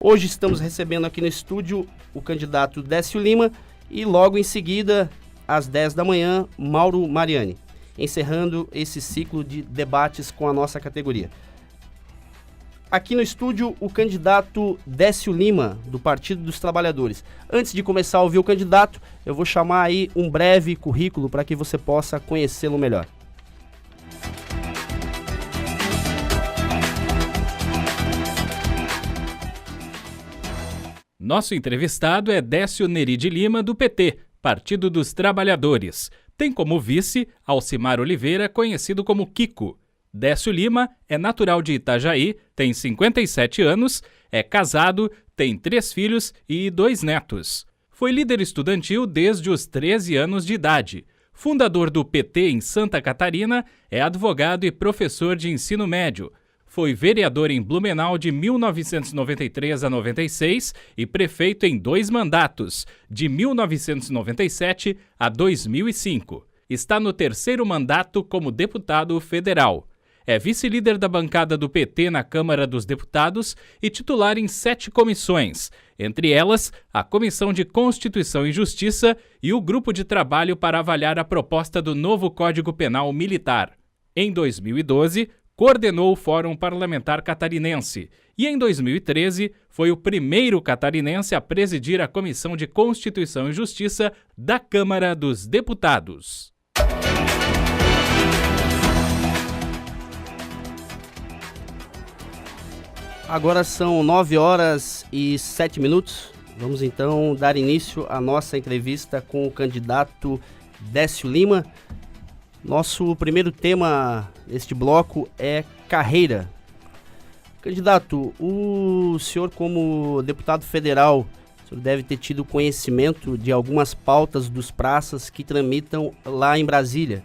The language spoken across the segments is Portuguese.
Hoje estamos recebendo aqui no estúdio o candidato Décio Lima e logo em seguida, às 10 da manhã, Mauro Mariani, encerrando esse ciclo de debates com a nossa categoria. Aqui no estúdio, o candidato Décio Lima, do Partido dos Trabalhadores. Antes de começar a ouvir o candidato, eu vou chamar aí um breve currículo para que você possa conhecê-lo melhor. Nosso entrevistado é Décio Neri de Lima, do PT, Partido dos Trabalhadores. Tem como vice Alcimar Oliveira, conhecido como Kiko. Décio Lima é natural de Itajaí, tem 57 anos, é casado, tem 3 filhos e 2 netos. Foi líder estudantil desde os 13 anos de idade. Fundador do PT em Santa Catarina, é advogado e professor de ensino médio. Foi vereador em Blumenau de 1993 a 96 e prefeito em 2 mandatos, de 1997 a 2005. Está no 3º mandato como deputado federal. É vice-líder da bancada do PT na Câmara dos Deputados e titular em 7 comissões, entre elas a Comissão de Constituição e Justiça e o Grupo de Trabalho para avaliar a proposta do novo Código Penal Militar. Em 2012, coordenou o Fórum Parlamentar Catarinense e, em 2013, foi o primeiro catarinense a presidir a Comissão de Constituição e Justiça da Câmara dos Deputados. Agora são 9 horas e 7 minutos. Vamos então dar início à nossa entrevista com o candidato Décio Lima. Nosso primeiro tema neste bloco é carreira. Candidato, o senhor como deputado federal, o senhor deve ter tido conhecimento de algumas pautas dos praças que tramitam lá em Brasília.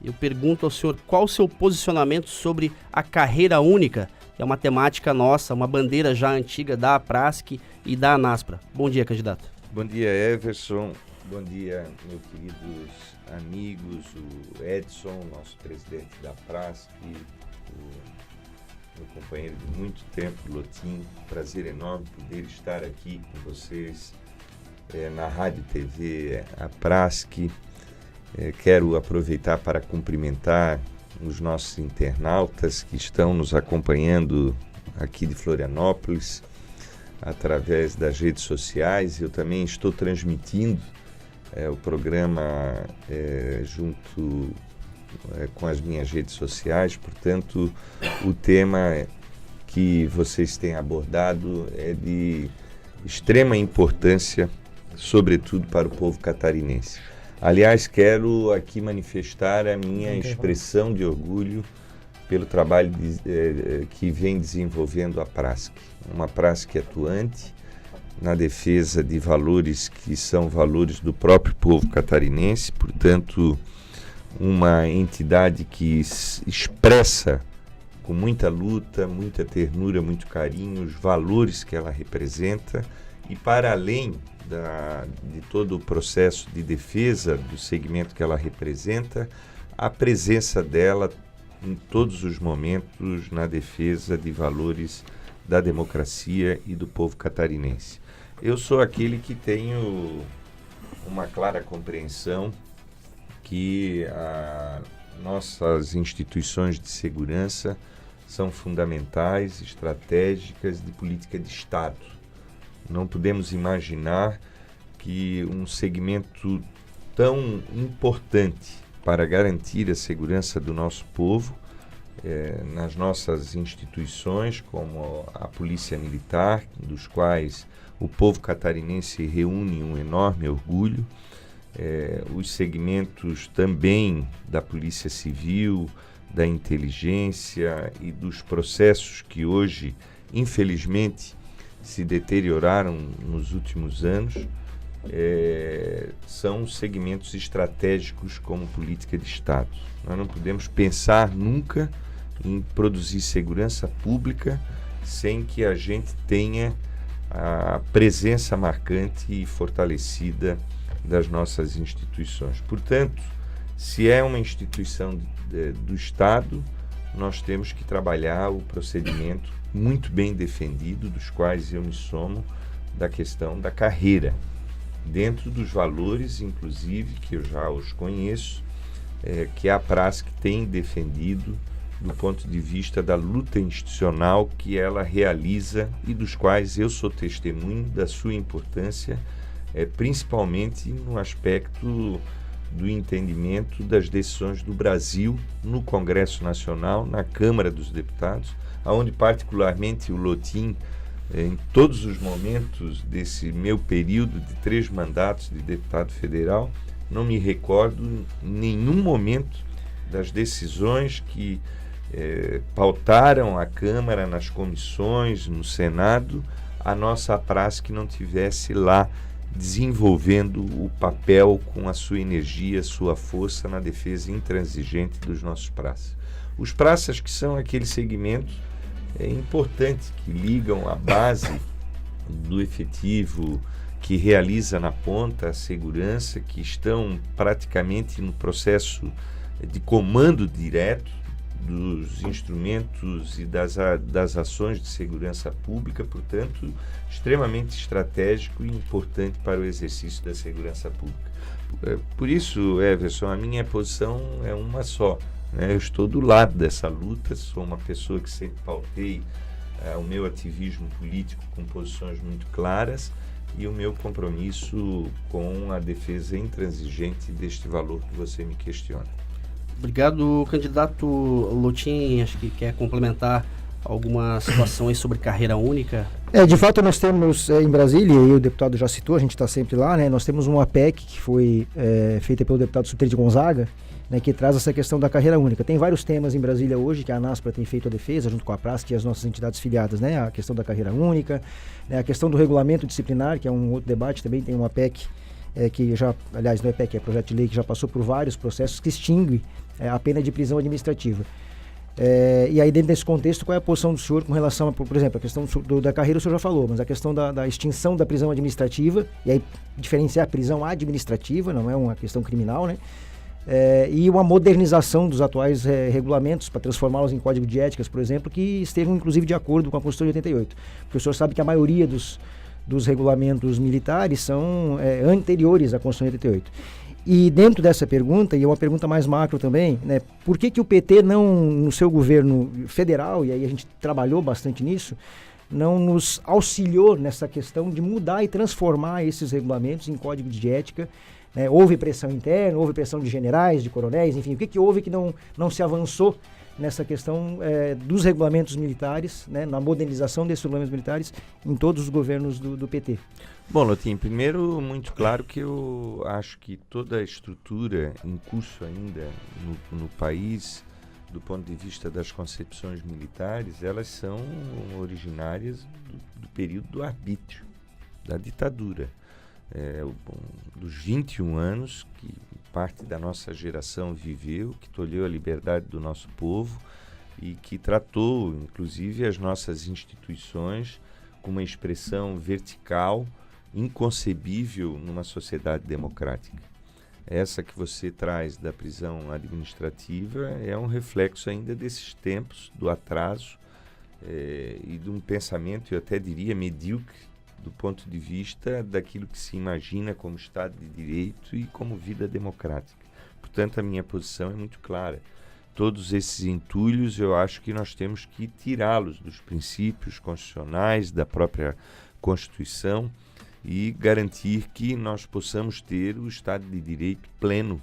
Eu pergunto ao senhor qual o seu posicionamento sobre a carreira única, que é uma temática nossa, uma bandeira já antiga da APRASC e da ANASPRA. Bom dia, candidato. Bom dia, Everson. Bom dia, meus queridos amigos, o Edson, nosso presidente da APRASC, o meu companheiro de muito tempo, Lotim. Prazer enorme poder estar aqui com vocês na Rádio TV APRASC. Quero aproveitar para cumprimentar os nossos internautas que estão nos acompanhando aqui de Florianópolis através das redes sociais. Eu também estou transmitindo o programa junto com as minhas redes sociais, portanto o tema que vocês têm abordado é de extrema importância, sobretudo para o povo catarinense. Aliás, quero aqui manifestar a minha expressão de orgulho pelo trabalho que vem desenvolvendo a APRASC. Uma APRASC atuante na defesa de valores que são valores do próprio povo catarinense, portanto, uma entidade que expressa com muita luta, muita ternura, muito carinho os valores que ela representa e, para além de todo o processo de defesa do segmento que ela representa, a presença dela em todos os momentos na defesa de valores da democracia e do povo catarinense. Eu sou aquele que tenho uma clara compreensão que nossas instituições de segurança são fundamentais, estratégicas de política de Estado. Não podemos imaginar que um segmento tão importante para garantir a segurança do nosso povo, nas nossas instituições, como a Polícia Militar, dos quais o povo catarinense reúne um enorme orgulho, os segmentos também da Polícia Civil, da inteligência e dos processos que hoje, infelizmente, se deterioraram nos últimos anos, são segmentos estratégicos como política de Estado. Nós não podemos pensar nunca em produzir segurança pública sem que a gente tenha a presença marcante e fortalecida das nossas instituições. Portanto, se é uma instituição do Estado, nós temos que trabalhar o procedimento muito bem defendido, dos quais eu me somo, da questão da carreira, dentro dos valores, inclusive, que eu já os conheço, que a Prasc tem defendido do ponto de vista da luta institucional que ela realiza e dos quais eu sou testemunho da sua importância, principalmente no aspecto do entendimento das decisões do Brasil no Congresso Nacional, na Câmara dos Deputados, onde particularmente o Lotin, em todos os momentos desse meu período de 3 mandatos de deputado federal, não me recordo em nenhum momento das decisões que pautaram a Câmara nas comissões, no Senado, a nossa Prasc não tivesse lá desenvolvendo o papel com a sua energia, sua força na defesa intransigente dos nossos praças. Os praças que são aquele segmento importante que ligam a base do efetivo que realiza na ponta a segurança, que estão praticamente no processo de comando direto dos instrumentos e das ações de segurança pública, portanto, extremamente estratégico e importante para o exercício da segurança pública. Por isso, Everson, a minha posição é uma só, né? Eu estou do lado dessa luta, sou uma pessoa que sempre pautei o meu ativismo político com posições muito claras e o meu compromisso com a defesa intransigente deste valor que você me questiona. Obrigado, candidato Lotin. Acho que quer complementar alguma situação aí sobre carreira única. De fato, nós temos em Brasília, e o deputado já citou, a gente está sempre lá, né? Nós temos uma PEC que foi feita pelo deputado Subtenente Gonzaga, né, que traz essa questão da carreira única. Tem vários temas em Brasília hoje que a ANASPRA tem feito a defesa, junto com a Prasc e as nossas entidades filiadas, né? A questão da carreira única, né? A questão do regulamento disciplinar, que é um outro debate, também tem uma PEC que já, aliás, não é PEC, é projeto de lei que já passou por vários processos que extingue a pena de prisão administrativa. E aí, dentro desse contexto, qual é a posição do senhor com relação, por exemplo, a questão da carreira o senhor já falou, mas a questão da extinção da prisão administrativa, e aí diferenciar a prisão administrativa, não é uma questão criminal, né? E uma modernização dos atuais regulamentos para transformá-los em código de éticas, por exemplo, que estejam inclusive de acordo com a Constituição de 88. Porque o senhor sabe que a maioria dos regulamentos militares são anteriores à Constituição de 88. E dentro dessa pergunta, e é uma pergunta mais macro também, né, por que o PT não, no seu governo federal, e aí a gente trabalhou bastante nisso, não nos auxiliou nessa questão de mudar e transformar esses regulamentos em código de ética? Né? Houve pressão interna, houve pressão de generais, de coronéis, enfim, o que houve que não se avançou nessa questão dos regulamentos militares, né, na modernização desses regulamentos militares em todos os governos do PT? Bom, Lotin, primeiro, muito claro que eu acho que toda a estrutura em curso ainda no país, do ponto de vista das concepções militares, elas são originárias do período do arbítrio, da ditadura. Dos 21 anos que parte da nossa geração viveu, que tolheu a liberdade do nosso povo e que tratou, inclusive, as nossas instituições com uma expressão vertical, inconcebível numa sociedade democrática. Essa que você traz da prisão administrativa é um reflexo ainda desses tempos, do atraso e de um pensamento, eu até diria, medíocre, do ponto de vista daquilo que se imagina como Estado de Direito e como vida democrática. Portanto, a minha posição é muito clara. Todos esses entulhos, eu acho que nós temos que tirá-los dos princípios constitucionais, da própria Constituição, e garantir que nós possamos ter o Estado de Direito pleno,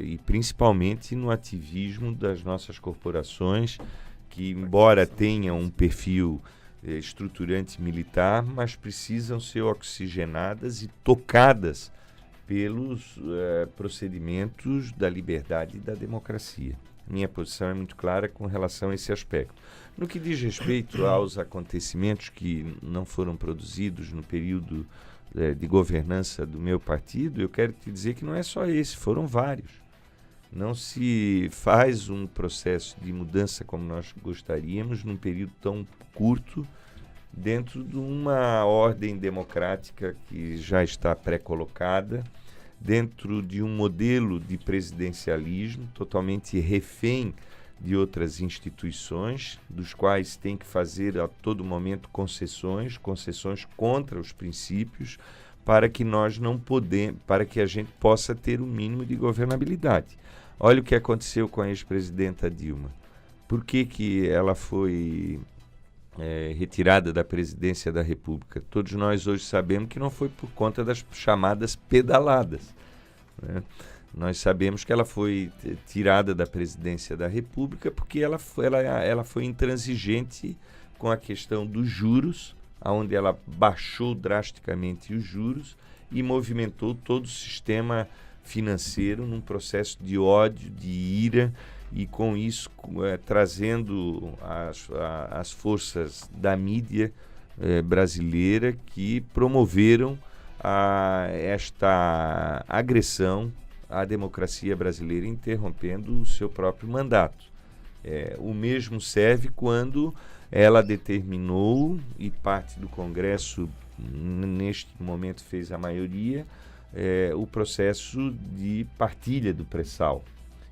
e principalmente no ativismo das nossas corporações, que, embora tenham um perfil estruturante militar, mas precisam ser oxigenadas e tocadas pelos procedimentos da liberdade e da democracia. Minha posição é muito clara com relação a esse aspecto. No que diz respeito aos acontecimentos que não foram produzidos no período de governança do meu partido, eu quero te dizer que não é só esse, foram vários. Não se faz um processo de mudança como nós gostaríamos num período tão curto, dentro de uma ordem democrática que já está pré-colocada, dentro de um modelo de presidencialismo totalmente refém de outras instituições, dos quais tem que fazer a todo momento concessões contra os princípios, para que nós não podemos, para que a gente possa ter o mínimo de governabilidade. Olha o que aconteceu com a ex-presidenta Dilma. Por que ela foi retirada da presidência da República? Todos nós hoje sabemos que não foi por conta das chamadas pedaladas, né? Nós sabemos que ela foi tirada da presidência da República porque ela foi intransigente com a questão dos juros, onde ela baixou drasticamente os juros e movimentou todo o sistema financeiro num processo de ódio, de ira, e com isso trazendo as forças da mídia brasileira que promoveram esta agressão à democracia brasileira, interrompendo o seu próprio mandato. O mesmo serve quando ela determinou, e parte do Congresso neste momento fez a maioria, o processo de partilha do pré-sal,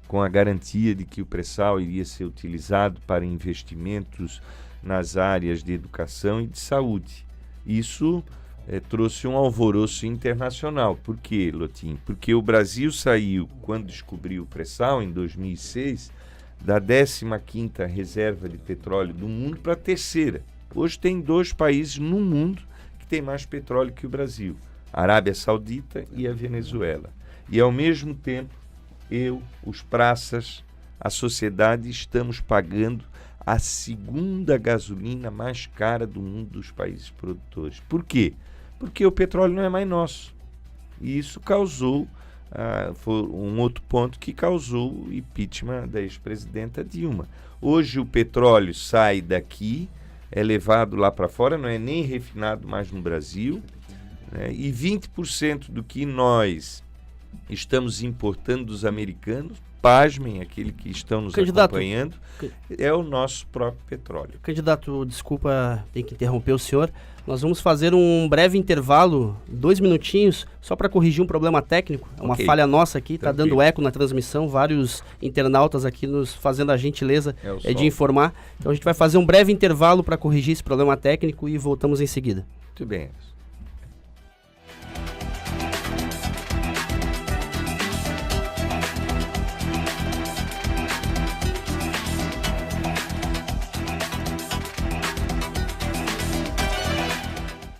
com a garantia de que o pré-sal iria ser utilizado para investimentos nas áreas de educação e de saúde. Isso trouxe um alvoroço internacional. Por quê, Lotim? Porque o Brasil saiu, quando descobriu o pré-sal, em 2006, da 15ª reserva de petróleo do mundo para a 3ª. Hoje tem 2 países no mundo que têm mais petróleo que o Brasil: a Arábia Saudita e a Venezuela. E, ao mesmo tempo, os praças, a sociedade, estamos pagando a 2ª gasolina mais cara do mundo dos países produtores. Por quê? Porque o petróleo não é mais nosso. E isso causou, foi um outro ponto que causou o impeachment da ex-presidenta Dilma. Hoje o petróleo sai daqui, é levado lá para fora, não é nem refinado mais no Brasil, né? E 20% do que nós estamos importando dos americanos, pasmem, aquele que estão nos acompanhando, é o nosso próprio petróleo. Candidato, desculpa, tem que interromper o senhor. Nós vamos fazer um breve intervalo, 2 minutinhos, só para corrigir um problema técnico. É uma falha nossa aqui, está dando eco na transmissão, vários internautas aqui nos fazendo a gentileza de informar. Então a gente vai fazer um breve intervalo para corrigir esse problema técnico e voltamos em seguida. Muito bem.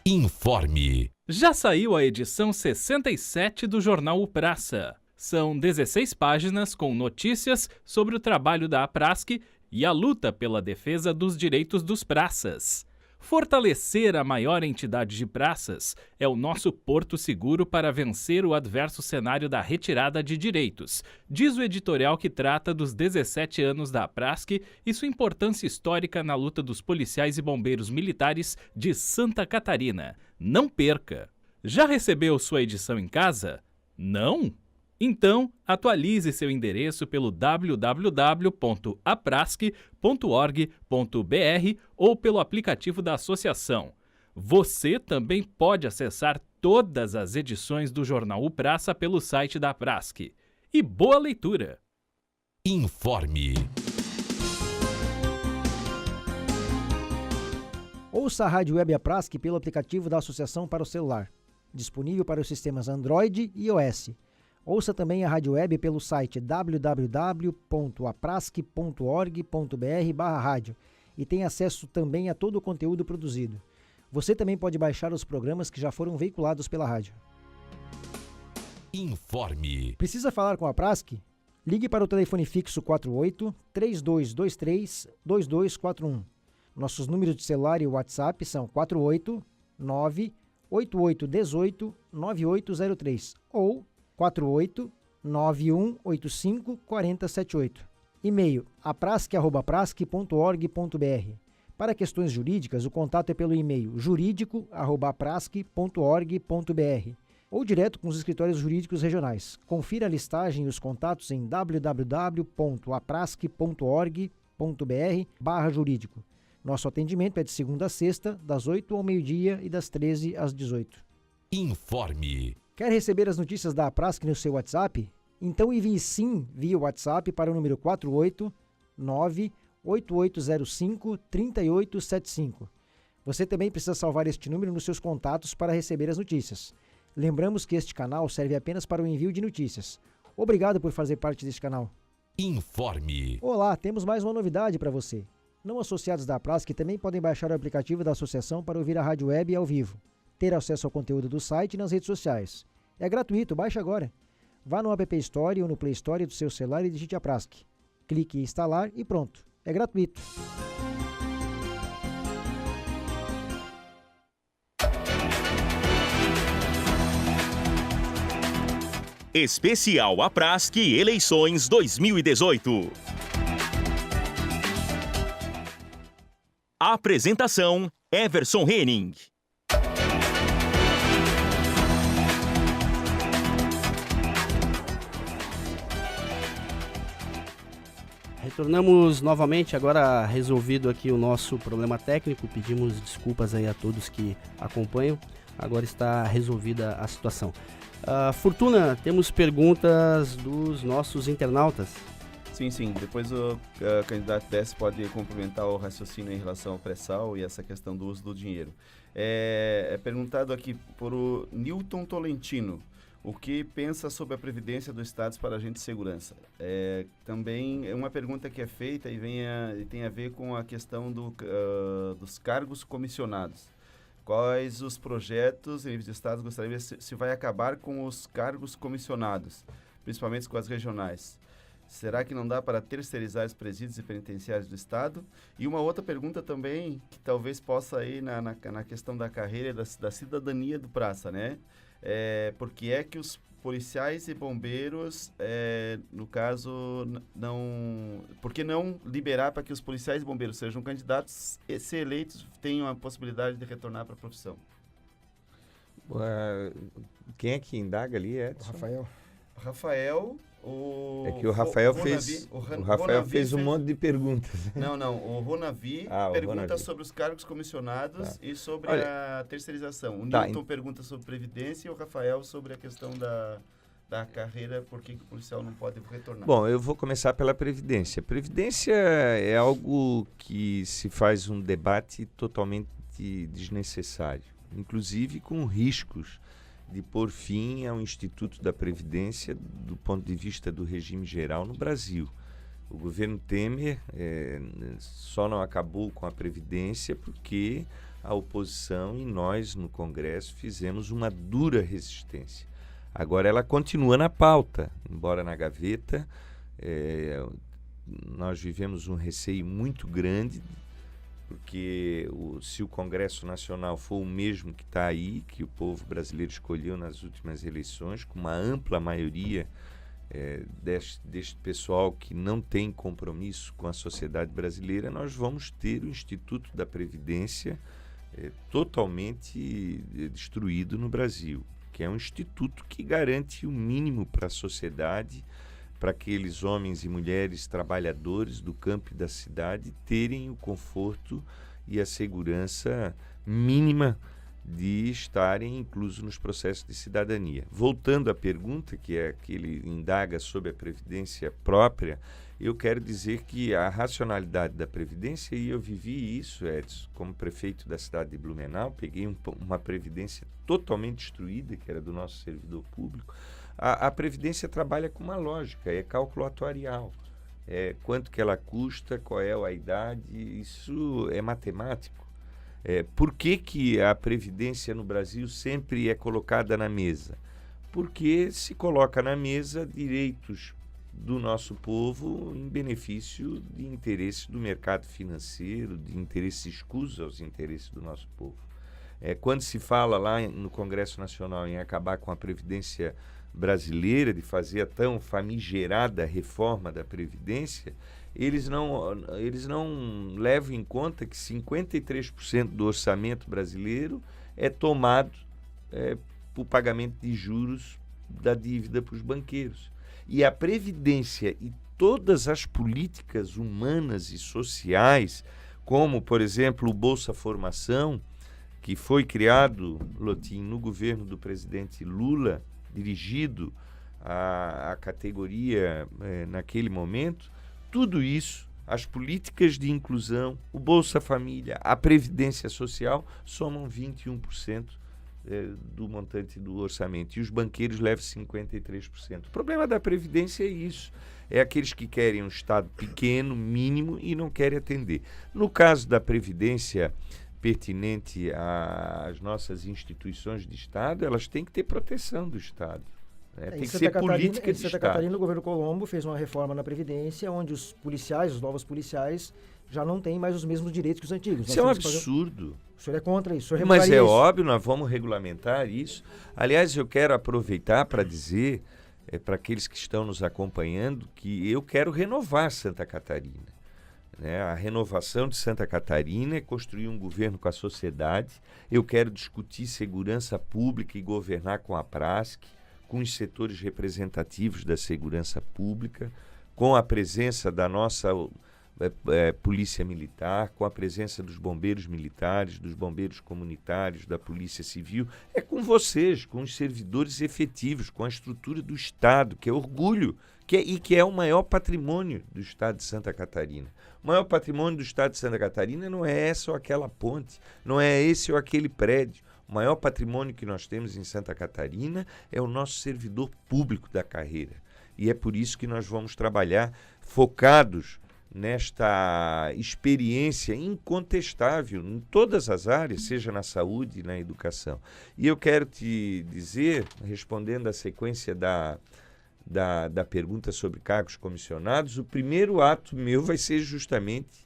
Informe. Já saiu a edição 67 do jornal O Praça. São 16 páginas com notícias sobre o trabalho da APRASC e a luta pela defesa dos direitos dos praças. Fortalecer a maior entidade de praças é o nosso porto seguro para vencer o adverso cenário da retirada de direitos, diz o editorial que trata dos 17 anos da APRASC e sua importância histórica na luta dos policiais e bombeiros militares de Santa Catarina. Não perca! Já recebeu sua edição em casa? Não? Então, atualize seu endereço pelo www.aprasc.org.br ou pelo aplicativo da associação. Você também pode acessar todas as edições do Jornal O Praça pelo site da APRASC. E boa leitura! Informe. Ouça a Rádio Web APRASC pelo aplicativo da associação para o celular, disponível para os sistemas Android e iOS. Ouça também a Rádio Web pelo site www.aprasc.org.br/rádio e tem acesso também a todo o conteúdo produzido. Você também pode baixar os programas que já foram veiculados pela rádio. Informe. Precisa falar com a APRASC? Ligue para o telefone fixo 48-3223-2241. Nossos números de celular e WhatsApp são 489-8818-9803 ou 48-9185-4078. E-mail aprasc@aprasc.org.br. Para questões jurídicas, o contato é pelo e-mail jurídico@aprasc.org.br ou direto com os escritórios jurídicos regionais. Confira a listagem e os contatos em www.aprasc.org.br/jurídico. Nosso atendimento é de segunda a sexta, das 8 ao meio-dia e das 13 às 18. Informe. Quer receber as notícias da APRASC no seu WhatsApp? Então envie sim via WhatsApp para o número 98805-3875. Você também precisa salvar este número nos seus contatos para receber as notícias. Lembramos que este canal serve apenas para o envio de notícias. Obrigado por fazer parte deste canal. Informe. Olá, temos mais uma novidade para você. Não associados da Prasc também podem baixar o aplicativo da associação para ouvir a rádio web ao vivo, ter acesso ao conteúdo do site e nas redes sociais. É gratuito, baixe agora. Vá no App Store ou no Play Store do seu celular e digite a Prasc. Clique em instalar e pronto. É gratuito. Especial Aprasc Eleições 2018. Apresentação: Everson Henning. Retornamos novamente, agora resolvido aqui o nosso problema técnico. Pedimos desculpas aí a todos que acompanham. Agora está resolvida a situação. Fortuna, temos perguntas dos nossos internautas. Sim. Depois o candidato Décio pode complementar o raciocínio em relação ao pré-sal e essa questão do uso do dinheiro. É perguntado aqui por o Newton Tolentino. O que pensa sobre a Previdência do Estado para agentes de segurança? Também é uma pergunta que é feita e tem a ver com a questão dos cargos comissionados. Quais os projetos em nível de Estado gostaria se vai acabar com os cargos comissionados, principalmente com as regionais? Será que não dá para terceirizar os presídios e penitenciários do Estado? E uma outra pergunta também, que talvez possa ir na questão da carreira da cidadania do praça, né? Por que é que os policiais e bombeiros, no caso, por que não liberar para que os policiais e bombeiros sejam candidatos e, se eleitos, tenham a possibilidade de retornar para a profissão? Quem é que indaga ali, Edson? Rafael, É que o Rafael fez um monte de perguntas. Não, o Ronavi pergunta sobre os cargos comissionados e sobre a terceirização. O Newton pergunta sobre Previdência e o Rafael sobre a questão da carreira, por que o policial não pode retornar. Bom, eu vou começar pela Previdência. Previdência é algo que se faz um debate totalmente desnecessário, inclusive com riscos de pôr fim ao Instituto da Previdência do ponto de vista do regime geral no Brasil. O governo Temer só não acabou com a Previdência porque a oposição e nós no Congresso fizemos uma dura resistência. Agora ela continua na pauta, embora na gaveta. Nós vivemos um receio muito grande, porque se o Congresso Nacional for o mesmo que está aí, que o povo brasileiro escolheu nas últimas eleições, com uma ampla maioria deste pessoal que não tem compromisso com a sociedade brasileira, nós vamos ter o Instituto da Previdência totalmente destruído no Brasil, que é um instituto que garante o mínimo para a sociedade, para aqueles homens e mulheres trabalhadores do campo e da cidade terem o conforto e a segurança mínima de estarem inclusos nos processos de cidadania. Voltando à pergunta, que é que ele indaga sobre a Previdência própria, eu quero dizer que a racionalidade da Previdência, e eu vivi isso, Edson, como prefeito da cidade de Blumenau, peguei uma Previdência totalmente destruída, que era do nosso servidor público. A Previdência trabalha com uma lógica, é cálculo atuarial. Quanto que ela custa, qual é a idade, isso é matemático. Por que a Previdência no Brasil sempre é colocada na mesa? Porque se coloca na mesa direitos do nosso povo em benefício de interesses do mercado financeiro, de interesses escusos aos interesses do nosso povo. Quando se fala lá no Congresso Nacional em acabar com a Previdência brasileira, de fazer a tão famigerada reforma da Previdência, eles não levam em conta que 53% do orçamento brasileiro é tomado por pagamento de juros da dívida para os banqueiros. E a Previdência e todas as políticas humanas e sociais, como, por exemplo, o Bolsa Formação, que foi criado, Lotim, no governo do presidente Lula, dirigido à categoria naquele momento, tudo isso as políticas de inclusão, o Bolsa Família, a Previdência Social somam 21% do montante do orçamento, e os banqueiros levam 53%. O problema da Previdência é isso, é aqueles que querem um Estado pequeno, mínimo, e não querem atender. No caso da Previdência pertinente às nossas instituições de Estado, elas têm que ter proteção do Estado. Tem que ser política de Santa Estado. Catarina, o governo Colombo fez uma reforma na Previdência, onde os policiais, os novos policiais, já não têm mais os mesmos direitos que os antigos. Isso é um absurdo. O senhor é contra isso? O senhor Mas é isso? óbvio, nós vamos regulamentar isso. Aliás, eu quero aproveitar para dizer para aqueles que estão nos acompanhando que eu quero renovar Santa Catarina. A renovação de Santa Catarina é construir um governo com a sociedade. Eu quero discutir segurança pública e governar com a PRASC, com os setores representativos da segurança pública, com a presença da nossa polícia militar, com a presença dos bombeiros militares, dos bombeiros comunitários, da polícia civil. É com vocês, com os servidores efetivos, com a estrutura do Estado, que é orgulho, que é o maior patrimônio do Estado de Santa Catarina. O maior patrimônio do Estado de Santa Catarina não é essa ou aquela ponte, não é esse ou aquele prédio. O maior patrimônio que nós temos em Santa Catarina é o nosso servidor público da carreira. E é por isso que nós vamos trabalhar focados nesta experiência incontestável em todas as áreas, seja na saúde e na educação. E eu quero te dizer, respondendo à sequência da pergunta sobre cargos comissionados, o primeiro ato meu vai ser justamente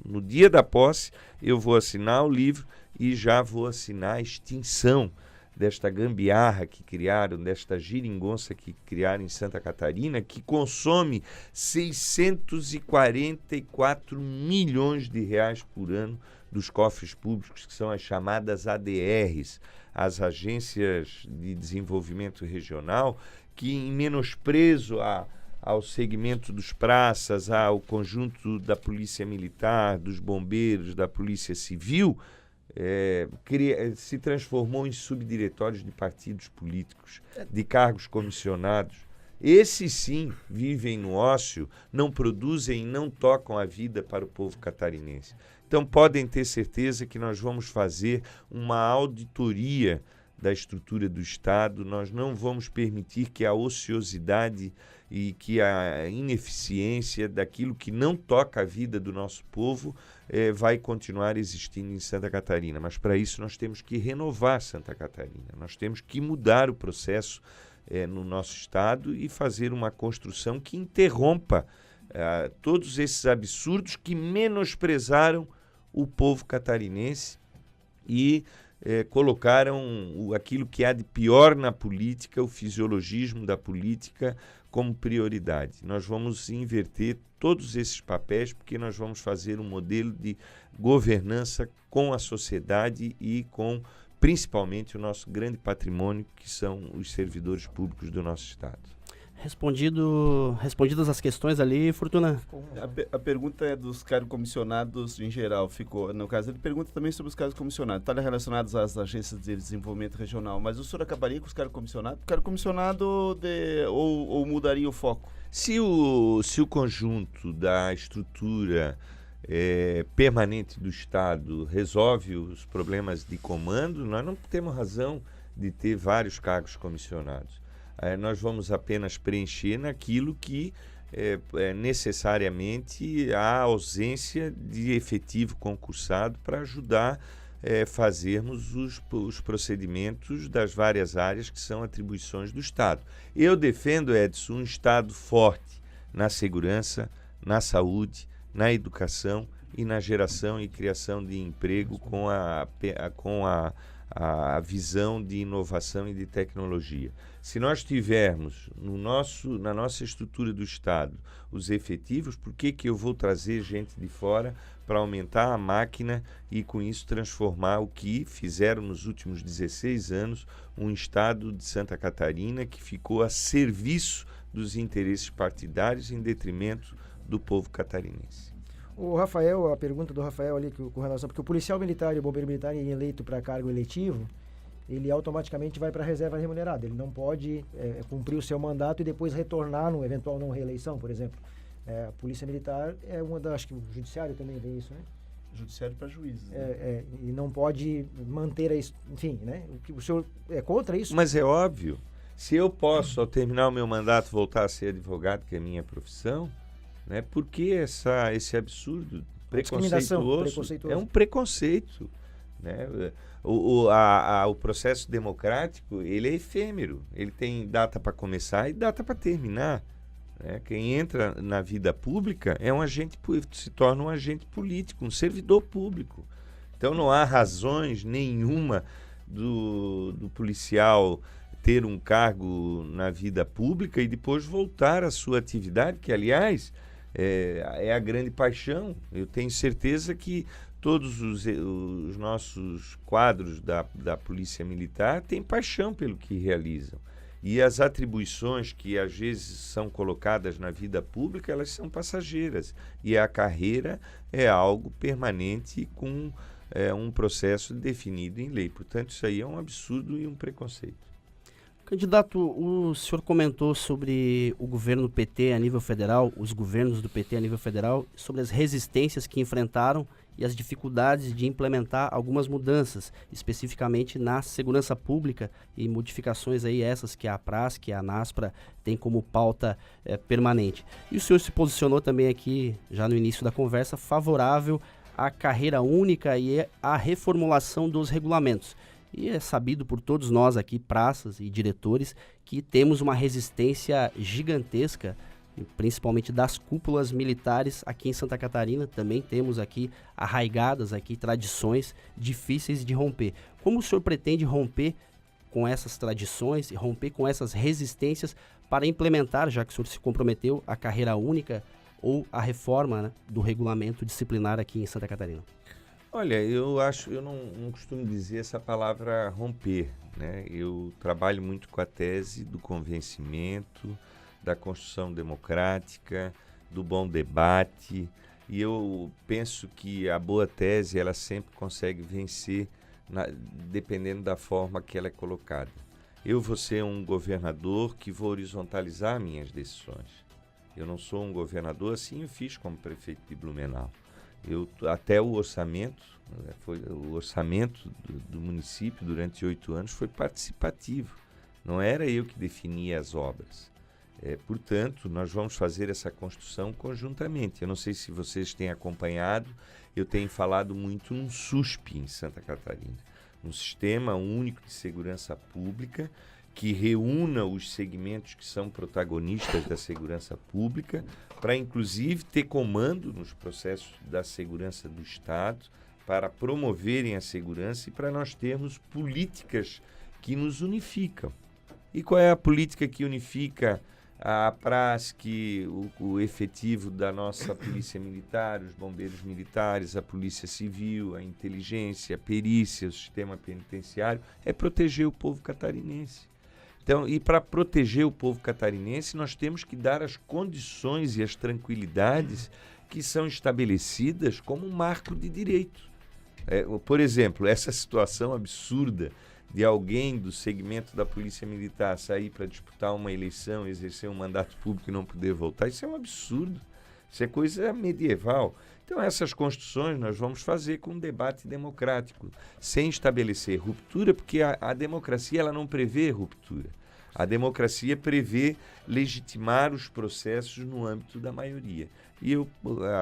no dia da posse. Eu vou assinar o livro e já vou assinar a extinção desta gambiarra que criaram, desta geringonça que criaram em Santa Catarina, que consome 644 milhões de reais por ano dos cofres públicos, que são as chamadas ADRs, as Agências de Desenvolvimento Regional, que em menosprezo ao segmento dos praças, ao conjunto da Polícia Militar, dos bombeiros, da Polícia Civil, se transformou em subdiretórios de partidos políticos, de cargos comissionados. Esses sim vivem no ócio, não produzem e não tocam a vida para o povo catarinense. Então podem ter certeza que nós vamos fazer uma auditoria da estrutura do Estado. Nós não vamos permitir que a ociosidade e que a ineficiência daquilo que não toca a vida do nosso povo vai continuar existindo em Santa Catarina. Mas para isso nós temos que renovar Santa Catarina, nós temos que mudar o processo no nosso Estado e fazer uma construção que interrompa todos esses absurdos que menosprezaram o povo catarinense e colocaram aquilo que há de pior na política, o fisiologismo da política, como prioridade. Nós vamos inverter todos esses papéis, porque nós vamos fazer um modelo de governança com a sociedade e com, principalmente, o nosso grande patrimônio, que são os servidores públicos do nosso Estado. Respondidas as questões ali, Fortuna. A pergunta é dos cargos comissionados em geral, ficou. No caso, ele pergunta também sobre os cargos comissionados. Está relacionados às agências de desenvolvimento regional, mas o senhor acabaria com os cargos comissionados? O cargo comissionado ou mudaria o foco? Se o conjunto da estrutura permanente do Estado resolve os problemas de comando, nós não temos razão de ter vários cargos comissionados. Nós vamos apenas preencher naquilo que necessariamente há ausência de efetivo concursado para ajudar fazermos os procedimentos das várias áreas que são atribuições do Estado. Eu defendo, Edson, um Estado forte na segurança, na saúde, na educação e na geração e criação de emprego com a visão de inovação e de tecnologia. Se nós tivermos na nossa estrutura do Estado os efetivos, por que eu vou trazer gente de fora para aumentar a máquina e com isso transformar o que fizeram nos últimos 16 anos um Estado de Santa Catarina que ficou a serviço dos interesses partidários em detrimento do povo catarinense? O Rafael, a pergunta do Rafael ali com relação, porque o policial militar e o bombeiro militar eleito para cargo eletivo, ele automaticamente vai para a reserva remunerada. Ele não pode cumprir o seu mandato e depois retornar no eventual não reeleição, por exemplo. A polícia militar é uma das... Acho que o judiciário também vê isso, né? Judiciário para juízes. Né? E não pode manter isso, enfim, né? O senhor é contra isso? Mas é óbvio, se eu posso, ao terminar o meu mandato, voltar a ser advogado, que é a minha profissão, né? Por que esse absurdo preconceituoso? É um preconceito. Né? O processo democrático, ele é efêmero, ele tem data para começar e data para terminar. Né? Quem entra na vida pública se torna um agente político, um servidor público. Então não há razões nenhuma do policial ter um cargo na vida pública e depois voltar à sua atividade, que aliás é a grande paixão. Eu tenho certeza que todos os nossos quadros da Polícia Militar têm paixão pelo que realizam. E as atribuições que às vezes são colocadas na vida pública, elas são passageiras. E a carreira é algo permanente com um processo definido em lei. Portanto, isso aí é um absurdo e um preconceito. Candidato, o senhor comentou sobre o governo PT a nível federal, os governos do PT a nível federal, sobre as resistências que enfrentaram e as dificuldades de implementar algumas mudanças, especificamente na segurança pública e modificações aí essas que a APRASC, que a ANASPRA tem como pauta permanente. E o senhor se posicionou também aqui, já no início da conversa, favorável à carreira única e à reformulação dos regulamentos. E é sabido por todos nós aqui, praças e diretores, que temos uma resistência gigantesca, principalmente das cúpulas militares aqui em Santa Catarina. Também temos aqui arraigadas aqui tradições difíceis de romper. Como o senhor pretende romper com essas tradições e romper com essas resistências para implementar, já que o senhor se comprometeu, a carreira única ou a reforma, né, do regulamento disciplinar aqui em Santa Catarina? Olha, eu não costumo dizer essa palavra romper, né? Eu trabalho muito com a tese do convencimento, da construção democrática, do bom debate, e eu penso que a boa tese ela sempre consegue vencer dependendo da forma que ela é colocada. Eu vou ser um governador que vou horizontalizar minhas decisões. Eu não sou um governador, assim eu fiz como prefeito de Blumenau. Até o orçamento, o orçamento do município durante 8 anos foi participativo. Não era eu que definia as obras. Portanto, nós vamos fazer essa construção conjuntamente. Eu não sei se vocês têm acompanhado, eu tenho falado muito num SUSP em Santa Catarina, um Sistema Único de Segurança Pública que reúna os segmentos que são protagonistas da segurança pública, para inclusive ter comando nos processos da segurança do Estado, para promoverem a segurança e para nós termos políticas que nos unificam. E qual é a política que unifica a APRASC, o efetivo da nossa Polícia Militar, os bombeiros militares, a Polícia Civil, a inteligência, a perícia, o sistema penitenciário? É proteger o povo catarinense. Então, e para proteger o povo catarinense, nós temos que dar as condições e as tranquilidades que são estabelecidas como um marco de direito. Por exemplo, essa situação absurda de alguém do segmento da Polícia Militar sair para disputar uma eleição, exercer um mandato público e não poder voltar, isso é um absurdo. Isso é coisa medieval. Então, essas construções nós vamos fazer com um debate democrático, sem estabelecer ruptura, porque a democracia ela não prevê ruptura. A democracia prevê legitimar os processos no âmbito da maioria. E eu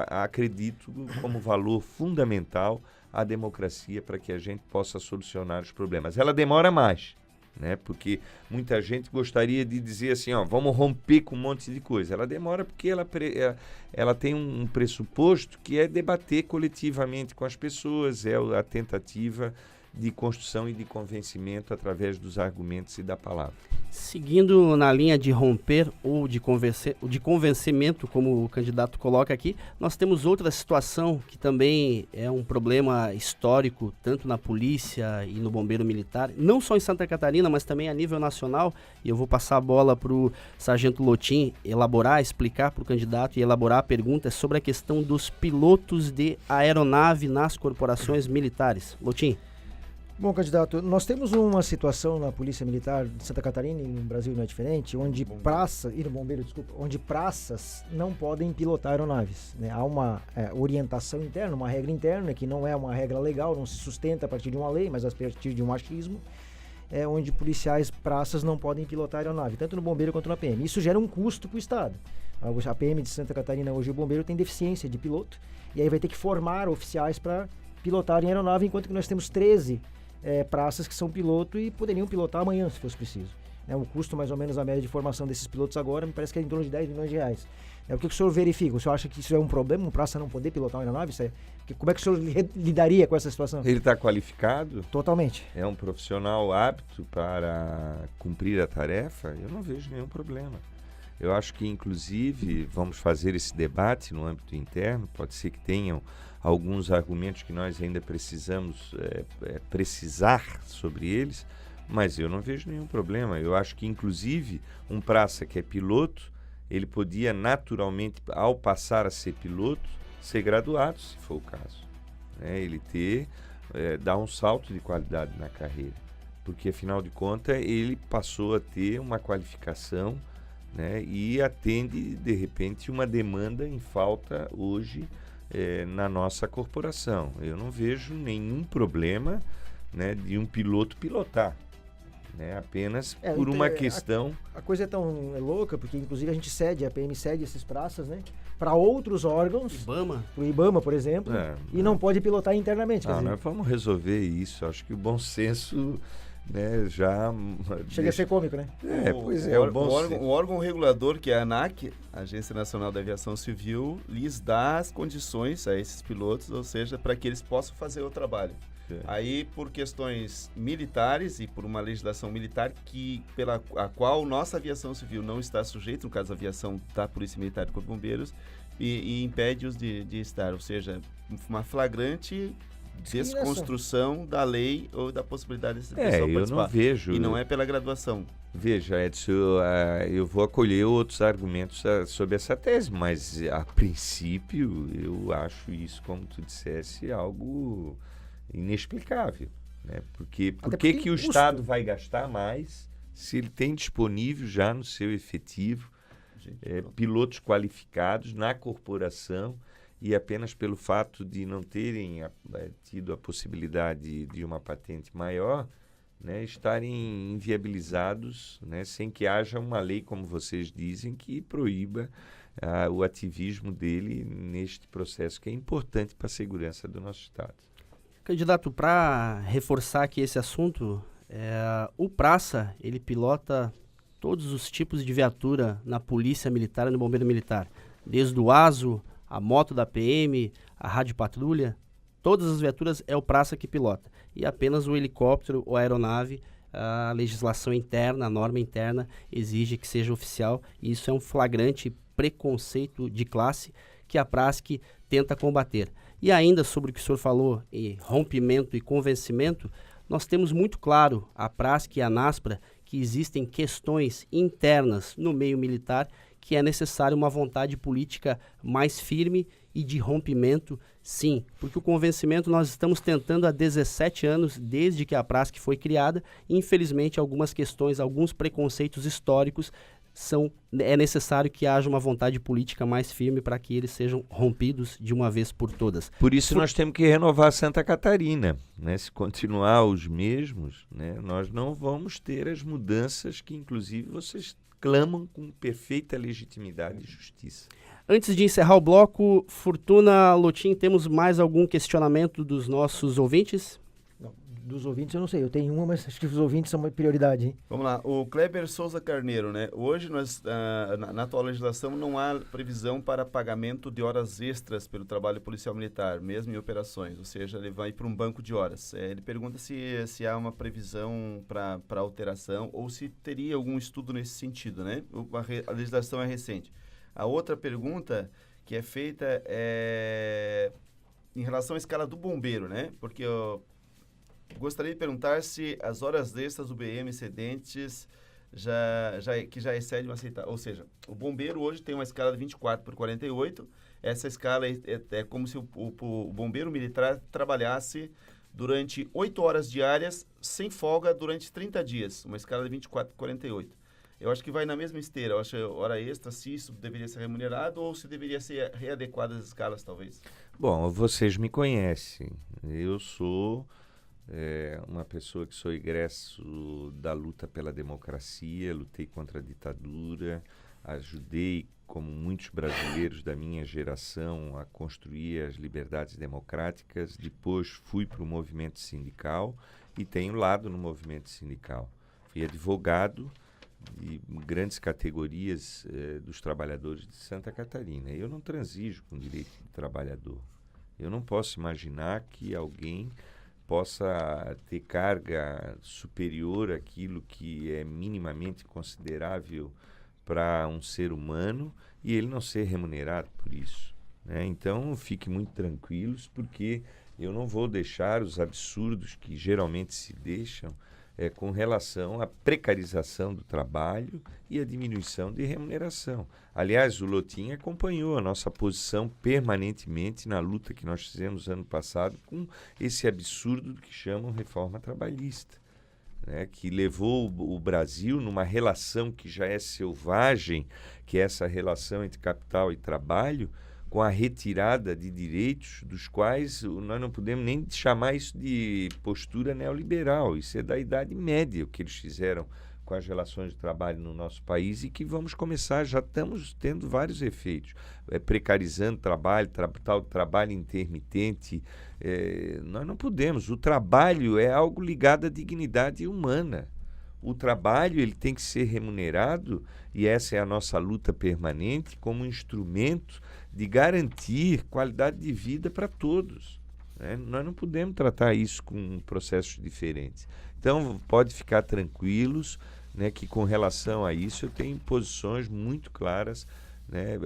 acredito como valor fundamental a democracia para que a gente possa solucionar os problemas. Ela demora mais, né? Porque muita gente gostaria de dizer assim, vamos romper com um monte de coisa. Ela demora porque ela tem um pressuposto que é debater coletivamente com as pessoas, é a tentativa de construção e de convencimento através dos argumentos e da palavra. Seguindo na linha de romper ou de convencimento, como o candidato coloca aqui, nós temos outra situação que também é um problema histórico, tanto na polícia e no bombeiro militar, não só em Santa Catarina, mas também a nível nacional, e eu vou passar a bola para o Sargento Lotin explicar para o candidato e elaborar a pergunta sobre a questão dos pilotos de aeronave nas corporações militares. Lotin. Bom, candidato, nós temos uma situação na Polícia Militar de Santa Catarina e no Brasil não é diferente, onde onde praças não podem pilotar aeronaves, né? Há uma orientação interna, uma regra interna, que não é uma regra legal, não se sustenta a partir de uma lei, mas a partir de um achismo, onde policiais praças não podem pilotar aeronave, tanto no bombeiro quanto na PM. Isso gera um custo para o Estado. A PM de Santa Catarina, hoje o bombeiro tem deficiência de piloto, e aí vai ter que formar oficiais para pilotarem aeronave, enquanto que nós temos 13 praças que são piloto e poderiam pilotar amanhã, se fosse preciso. O custo, mais ou menos, a média de formação desses pilotos agora, me parece que é em torno de 10 milhões de reais. O que o senhor verifica? O senhor acha que isso é um problema, um praça não poder pilotar uma aeronave? Como é que o senhor lidaria com essa situação? Ele está qualificado? Totalmente. É um profissional apto para cumprir a tarefa? Eu não vejo nenhum problema. Eu acho que, inclusive, vamos fazer esse debate no âmbito interno, pode ser que tenham alguns argumentos que nós ainda precisamos precisar sobre eles, mas eu não vejo nenhum problema. Eu acho que, inclusive, um praça que é piloto, ele podia naturalmente, ao passar a ser piloto, ser graduado, se for o caso. Ele dar um salto de qualidade na carreira, porque, afinal de contas, ele passou a ter uma qualificação, e atende, de repente, uma demanda em falta hoje na nossa corporação. Eu não vejo nenhum problema, de um piloto pilotar, apenas por uma questão... A coisa é tão louca, porque inclusive a PM cede esses praças, para outros órgãos, para o IBAMA, por exemplo, e não pode pilotar internamente. Nós vamos resolver isso. Acho que o bom senso... já chega a ser cômico, né? O órgão regulador, que é a ANAC, Agência Nacional da Aviação Civil, lhes dá as condições a esses pilotos, ou seja, para que eles possam fazer o trabalho. Aí, por questões militares e por uma legislação militar pela qual nossa aviação civil não está sujeita, no caso a aviação da Polícia Militar e Corpo de Bombeiros, e impede-os de estar, ou seja, uma flagrante desconstrução da lei ou da possibilidade dessa pessoa participar. Eu não vejo. E não é pela graduação. Veja, Edson, eu vou acolher outros argumentos sobre essa tese, mas a princípio eu acho isso, como tu dissesse, algo inexplicável. Por que o Estado vai gastar mais se ele tem disponível já no seu efetivo pilotos qualificados na corporação, e apenas pelo fato de não terem tido a possibilidade de uma patente maior, estarem inviabilizados, sem que haja uma lei, como vocês dizem, que proíba o ativismo dele neste processo, que é importante para a segurança do nosso Estado. Candidato, para reforçar aqui esse assunto, o praça, ele pilota todos os tipos de viatura na Polícia Militar e no Bombeiro Militar, desde o ASO, a moto da PM, a rádio patrulha, todas as viaturas é o praça que pilota. E apenas o helicóptero ou a aeronave, a legislação interna, a norma interna exige que seja oficial, e isso é um flagrante preconceito de classe que a PRASC tenta combater. E ainda sobre o que o senhor falou, em rompimento e convencimento, nós temos muito claro, a PRASC e a NASPRA, que existem questões internas no meio militar que é necessário uma vontade política mais firme e de rompimento, sim. Porque o convencimento nós estamos tentando há 17 anos, desde que a PRASC foi criada, e infelizmente algumas questões, alguns preconceitos históricos, é necessário que haja uma vontade política mais firme para que eles sejam rompidos de uma vez por todas. Por isso nós temos que renovar Santa Catarina. Se continuar os mesmos, nós não vamos ter as mudanças que inclusive vocês clamam com perfeita legitimidade e justiça. Antes de encerrar o bloco, Fortuna Lotin, temos mais algum questionamento dos nossos ouvintes? Não, dos ouvintes eu não sei, eu tenho uma, mas acho que os ouvintes são uma prioridade, hein? Vamos lá, o Kleber Souza Carneiro, Hoje, na atual legislação, não há previsão para pagamento de horas extras pelo trabalho policial militar, mesmo em operações, ou seja, ele vai para um banco de horas. Ele pergunta se há uma previsão para alteração ou se teria algum estudo nesse sentido, A legislação é recente. A outra pergunta que é feita é em relação à escala do bombeiro, Porque eu gostaria de perguntar se as horas extras do BM excedentes que já excedem uma aceitável. Ou seja, o bombeiro hoje tem uma escala de 24/48. Essa escala é como se o bombeiro militar trabalhasse durante 8 horas diárias, sem folga, durante 30 dias. Uma escala de 24 e 48. Eu acho que vai na mesma esteira. Eu acho que hora extra, se isso deveria ser remunerado ou se deveria ser readequado as escalas, talvez. Bom, vocês me conhecem. Eu sou uma pessoa que sou egresso da luta pela democracia, lutei contra a ditadura, ajudei, como muitos brasileiros da minha geração, a construir as liberdades democráticas. Depois fui para o movimento sindical e tenho lado no movimento sindical. Fui advogado de grandes categorias dos trabalhadores de Santa Catarina. Eu não transijo com direito de trabalhador. Eu não posso imaginar que alguém possa ter carga superior àquilo que é minimamente considerável para um ser humano e ele não ser remunerado por isso, né? Então, fiquem muito tranquilos, porque eu não vou deixar os absurdos que geralmente se deixam com relação à precarização do trabalho e a diminuição de remuneração. Aliás, o Lotin acompanhou a nossa posição permanentemente na luta que nós fizemos ano passado com esse absurdo que chamam reforma trabalhista, né, que levou o Brasil numa relação que já é selvagem, que é essa relação entre capital e trabalho, com a retirada de direitos dos quais nós não podemos nem chamar isso de postura neoliberal. Isso é da Idade Média, o que eles fizeram com as relações de trabalho no nosso país e que vamos começar, já estamos tendo vários efeitos. Precarizando o trabalho, tal trabalho intermitente. Nós não podemos. O trabalho é algo ligado à dignidade humana. O trabalho ele tem que ser remunerado e essa é a nossa luta permanente como um instrumento de garantir qualidade de vida para todos, né? Nós não podemos tratar isso com processos diferentes. Então, pode ficar tranquilos, né, que com relação a isso eu tenho posições muito claras, né,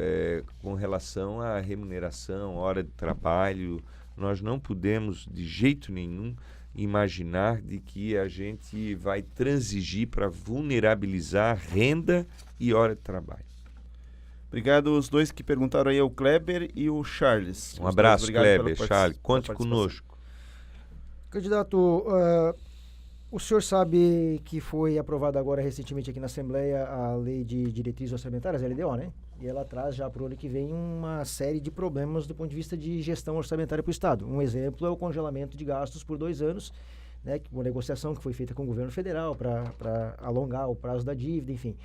com relação à remuneração, hora de trabalho. Nós não podemos de jeito nenhum imaginar de que a gente vai transigir para vulnerabilizar renda e hora de trabalho. Obrigado os dois que perguntaram aí, é o Kleber e o Charles. Um abraço, Kleber, Charles, conte conosco. Candidato, o senhor sabe que foi aprovada agora recentemente aqui na Assembleia a Lei de Diretrizes Orçamentárias, a LDO, né? E ela traz já para o ano que vem uma série de problemas do ponto de vista de gestão orçamentária para o Estado. Um exemplo é o congelamento de gastos por 2 anos, né? Uma negociação que foi feita com o governo federal para alongar o prazo da dívida, enfim.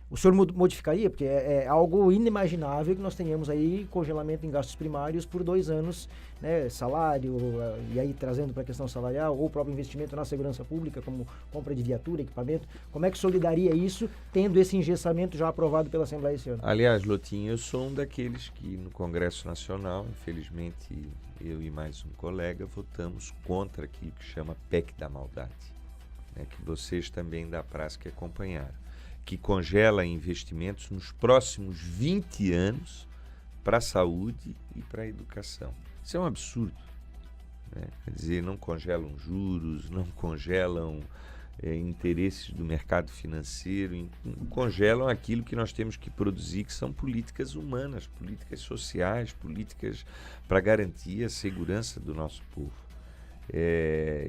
O senhor modificaria? Porque é algo inimaginável que nós tenhamos aí congelamento em gastos primários por 2 anos, né? Salário, e aí trazendo para a questão salarial, ou o próprio investimento na segurança pública, como compra de viatura, equipamento. Como é que o senhor lidaria isso, tendo esse engessamento já aprovado pela Assembleia esse ano? Aliás, Lotin, eu sou um daqueles que no Congresso Nacional, infelizmente, eu e mais um colega votamos contra aquilo que chama PEC da maldade, né? Que vocês também da prática acompanharam, que congela investimentos nos próximos 20 anos para a saúde e para a educação. Isso é um absurdo, né? Quer dizer, não congelam juros, não congelam interesses do mercado financeiro, congelam aquilo que nós temos que produzir, que são políticas humanas, políticas sociais, políticas para garantir a segurança do nosso povo.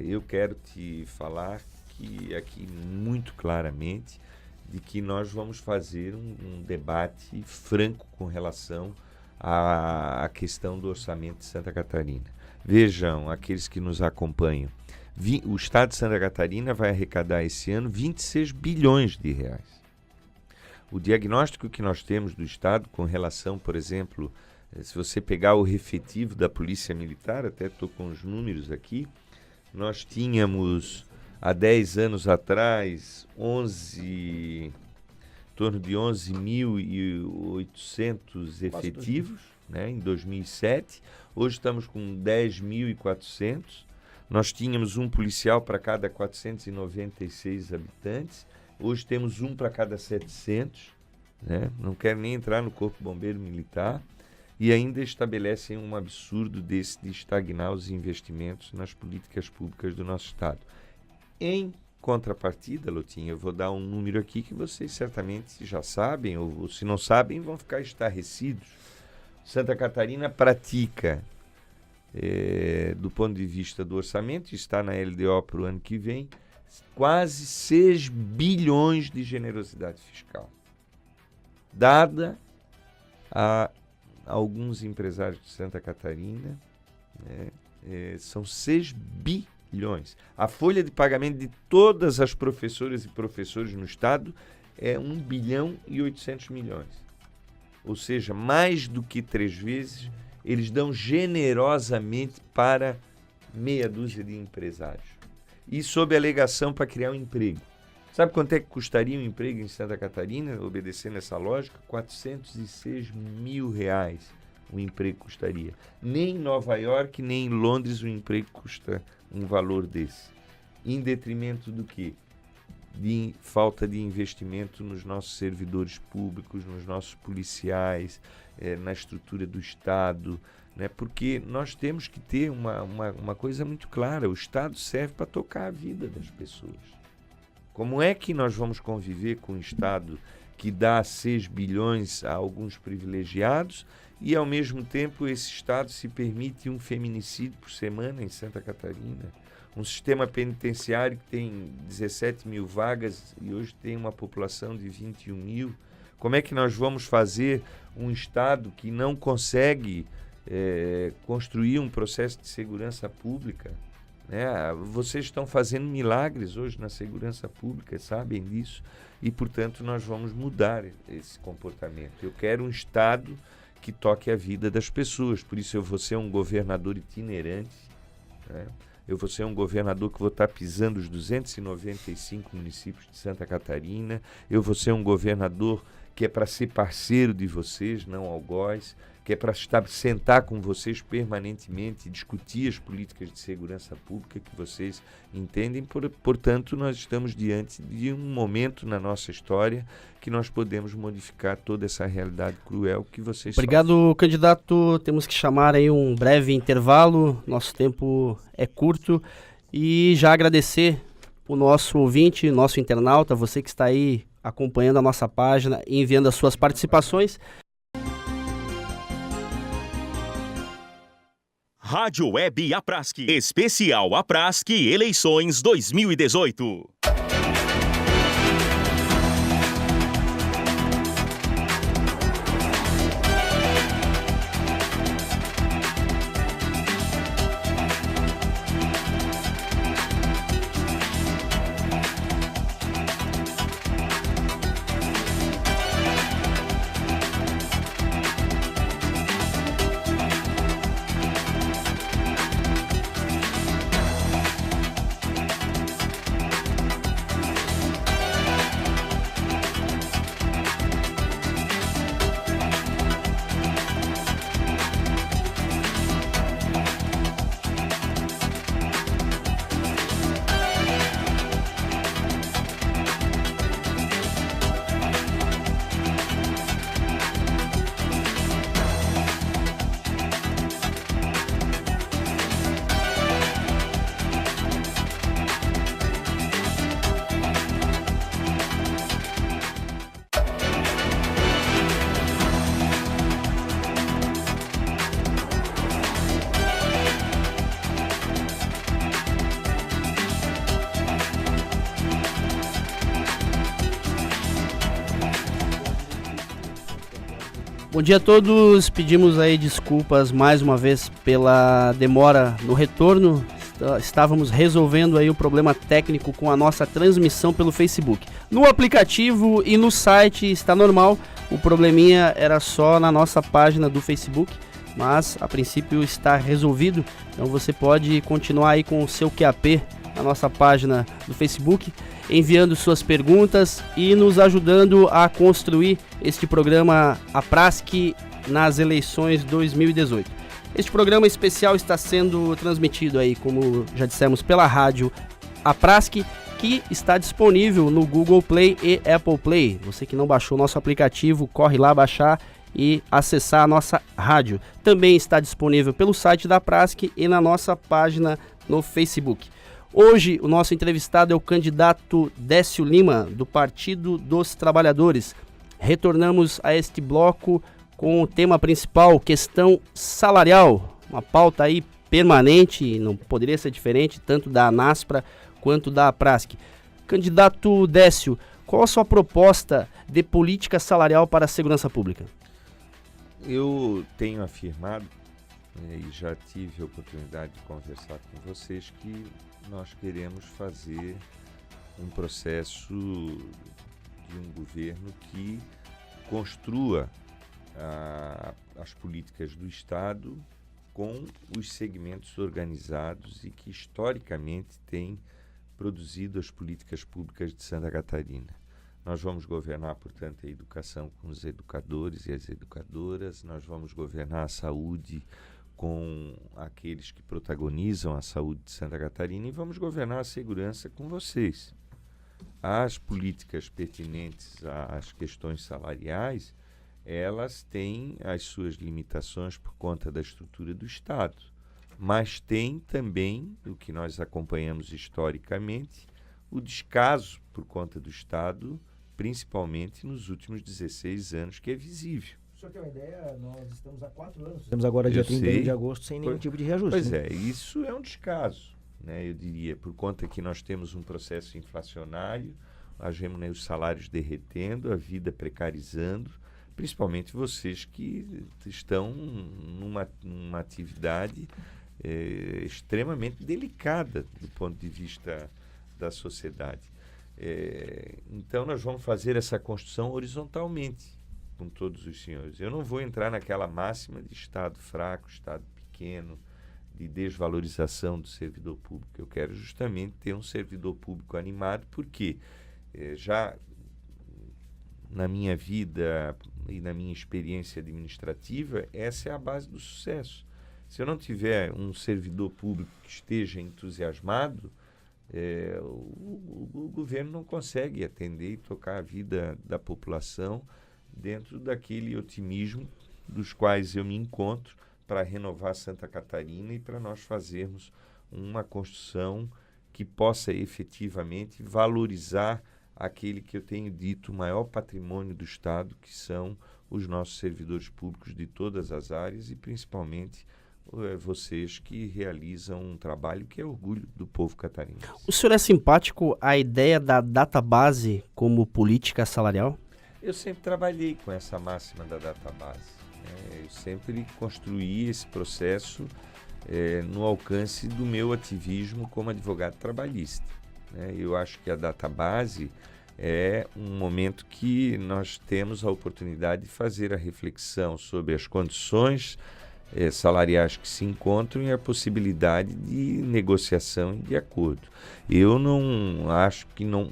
Eu quero te falar que aqui muito claramente de que nós vamos fazer um debate franco com relação à questão do orçamento de Santa Catarina. Vejam, aqueles que nos acompanham, o Estado de Santa Catarina vai arrecadar esse ano 26 bilhões de reais. O diagnóstico que nós temos do Estado com relação, por exemplo, se você pegar o efetivo da Polícia Militar, até estou com os números aqui, nós tínhamos há 10 anos atrás, em torno de 11.800 efetivos, né, em 2007. Hoje estamos com 10.400. Nós tínhamos um policial para cada 496 habitantes. Hoje temos um para cada 700. Né? Não quero nem entrar no Corpo Bombeiro Militar. E ainda estabelecem um absurdo desse de estagnar os investimentos nas políticas públicas do nosso Estado. Em contrapartida, Lotin, eu vou dar um número aqui que vocês certamente já sabem, ou se não sabem, vão ficar estarrecidos. Santa Catarina pratica do ponto de vista do orçamento, está na LDO para o ano que vem, quase 6 bilhões de generosidade fiscal, dada a alguns empresários de Santa Catarina, né? São 6 bilhões. A folha de pagamento de todas as professoras e professores no Estado é 1 bilhão e 800 milhões. Ou seja, mais do que 3 vezes, eles dão generosamente para meia dúzia de empresários. E sob alegação para criar um emprego. Sabe quanto é que custaria um emprego em Santa Catarina, obedecendo essa lógica? R$406 mil um emprego custaria. Nem em Nova York, nem em Londres o emprego custa um valor desse. Em detrimento do quê? De falta de investimento nos nossos servidores públicos, nos nossos policiais, na estrutura do Estado, né? Porque nós temos que ter uma coisa muito clara: o Estado serve para tocar a vida das pessoas. Como é que nós vamos conviver com um Estado que dá 6 bilhões a alguns privilegiados e, ao mesmo tempo, esse Estado se permite um feminicídio por semana em Santa Catarina? Um sistema penitenciário que tem 17 mil vagas e hoje tem uma população de 21 mil. Como é que nós vamos fazer um Estado que não consegue construir um processo de segurança pública? Né? Vocês estão fazendo milagres hoje na segurança pública, sabem disso, e, portanto, nós vamos mudar esse comportamento. Eu quero um Estado que toque a vida das pessoas, por isso eu vou ser um governador itinerante, né? Eu vou ser um governador que vou estar pisando os 295 municípios de Santa Catarina. Eu vou ser um governador que é para ser parceiro de vocês, não algoz, que é para sentar com vocês permanentemente e discutir as políticas de segurança pública que vocês entendem. Portanto, nós estamos diante de um momento na nossa história que nós podemos modificar toda essa realidade cruel que vocês Obrigado, sofrem. candidato. Temos que chamar aí um breve intervalo. Nosso tempo é curto. E já agradecer o nosso ouvinte, nosso internauta, você que está aí acompanhando a nossa página e enviando as suas participações. Rádio Web Aprasque. Especial Aprasque Eleições 2018. Bom dia a todos, pedimos aí desculpas mais uma vez pela demora no retorno. Estávamos resolvendo aí o problema técnico com a nossa transmissão pelo Facebook. No aplicativo e no site está normal, o probleminha era só na nossa página do Facebook, mas a princípio está resolvido. Então você pode continuar aí com o seu QAP na nossa página do Facebook, enviando suas perguntas e nos ajudando a construir este programa Aprasque nas eleições 2018. Este programa especial está sendo transmitido aí, como já dissemos, pela rádio Aprasque, que está disponível no Google Play e Apple Play. Você que não baixou o nosso aplicativo, corre lá baixar e acessar a nossa rádio. Também está disponível pelo site da Aprasque e na nossa página no Facebook. Hoje o nosso entrevistado é o candidato Décio Lima, do Partido dos Trabalhadores. Retornamos a este bloco com o tema principal, questão salarial, uma pauta aí permanente, não poderia ser diferente, tanto da ANASPRA quanto da APRASC. Candidato Décio, qual a sua proposta de política salarial para a segurança pública? Eu tenho afirmado, e já tive a oportunidade de conversar com vocês, que nós queremos fazer um processo de um governo que construa as políticas do Estado com os segmentos organizados e que historicamente tem produzido as políticas públicas de Santa Catarina. Nós vamos governar, portanto, a educação com os educadores e as educadoras, nós vamos governar a saúde com aqueles que protagonizam a saúde de Santa Catarina e vamos governar a segurança com vocês. As políticas pertinentes às questões salariais, elas têm as suas limitações por conta da estrutura do Estado, mas tem também, o que nós acompanhamos historicamente, o descaso por conta do Estado, principalmente nos últimos 16 anos, que é visível. O senhor tem uma ideia, nós estamos há 4 anos, estamos agora dia 31 de agosto sem nenhum tipo de reajuste. Pois né? Isso é um descaso, né? Eu diria, por conta que nós temos um processo inflacionário, nós vemos, né, os salários derretendo, a vida precarizando, principalmente vocês que estão numa atividade extremamente delicada do ponto de vista da sociedade. Então nós vamos fazer essa construção horizontalmente com todos os senhores. Eu não vou entrar naquela máxima de Estado fraco, Estado pequeno, de desvalorização do servidor público. Eu quero justamente ter um servidor público animado, porque já na minha vida e na minha experiência administrativa, essa é a base do sucesso. Se eu não tiver um servidor público que esteja entusiasmado, o governo não consegue atender e tocar a vida da população dentro daquele otimismo dos quais eu me encontro para renovar Santa Catarina e para nós fazermos uma construção que possa efetivamente valorizar aquele que eu tenho dito o maior patrimônio do Estado, que são os nossos servidores públicos de todas as áreas e principalmente vocês que realizam um trabalho que é orgulho do povo catarinense. O senhor é simpático à ideia da database como política salarial? Eu sempre trabalhei com essa máxima da database, né? Eu sempre construí esse processo no alcance do meu ativismo como advogado trabalhista, né? Eu acho que a database é um momento que nós temos a oportunidade de fazer a reflexão sobre as condições salariais que se encontram e a possibilidade de negociação e de acordo. Eu não acho que não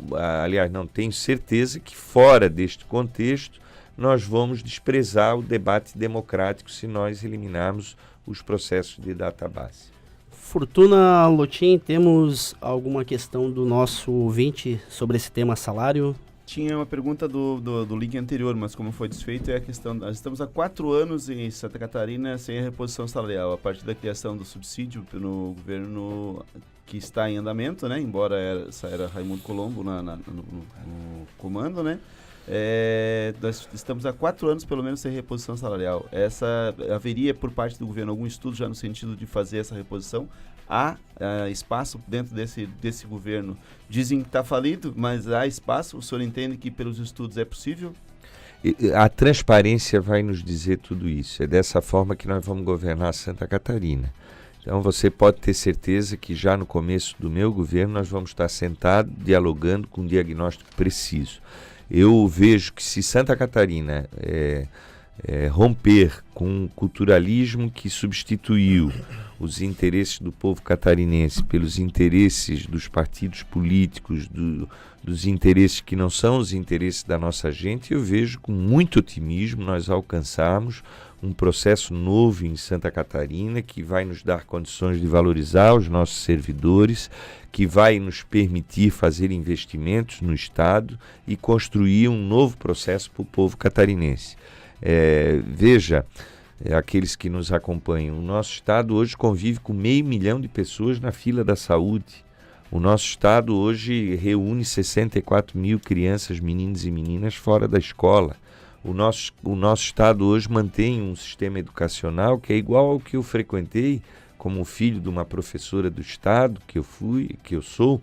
tenho certeza que fora deste contexto nós vamos desprezar o debate democrático se nós eliminarmos os processos de database. Fortuna Lotin, temos alguma questão do nosso ouvinte sobre esse tema salário? Tinha uma pergunta do link anterior, mas como foi desfeito, é a questão... Nós estamos há 4 anos em Santa Catarina sem a reposição salarial, a partir da criação do subsídio no governo que está em andamento, né? Embora era Raimundo Colombo no comando, né? Nós estamos há 4 anos, pelo menos, sem reposição salarial. Haveria, por parte do governo, algum estudo já no sentido de fazer essa reposição? Há espaço dentro desse governo? Dizem que está falido, mas há espaço? O senhor entende que pelos estudos é possível? A transparência vai nos dizer tudo isso. É dessa forma que nós vamos governar Santa Catarina. Então você pode ter certeza que já no começo do meu governo nós vamos estar sentados, dialogando com um diagnóstico preciso. Eu vejo que se Santa Catarina romper com um culturalismo que substituiu os interesses do povo catarinense pelos interesses dos partidos políticos, dos interesses que não são os interesses da nossa gente, eu vejo com muito otimismo nós alcançarmos um processo novo em Santa Catarina que vai nos dar condições de valorizar os nossos servidores, que vai nos permitir fazer investimentos no Estado e construir um novo processo para o povo catarinense. Veja, aqueles que nos acompanham, o nosso Estado hoje convive com 500 mil de pessoas na fila da saúde. O nosso Estado hoje reúne 64 mil crianças, meninos e meninas fora da escola. O nosso Estado hoje mantém um sistema educacional que é igual ao que eu frequentei como filho de uma professora do Estado, que eu sou,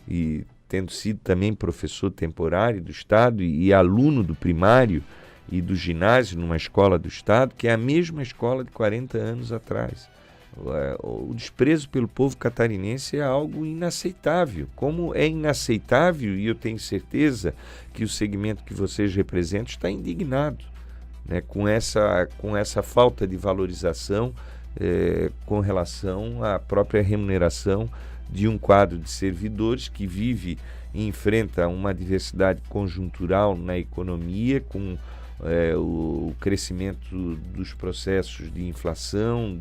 e tendo sido também professor temporário do Estado e aluno do primário e do ginásio numa escola do Estado, que é a mesma escola de 40 anos atrás. O desprezo pelo povo catarinense é algo inaceitável. Como é inaceitável, e eu tenho certeza que o segmento que vocês representam está indignado, né, com essa falta de valorização com relação à própria remuneração de um quadro de servidores que vive e enfrenta uma diversidade conjuntural na economia, com o crescimento dos processos de inflação,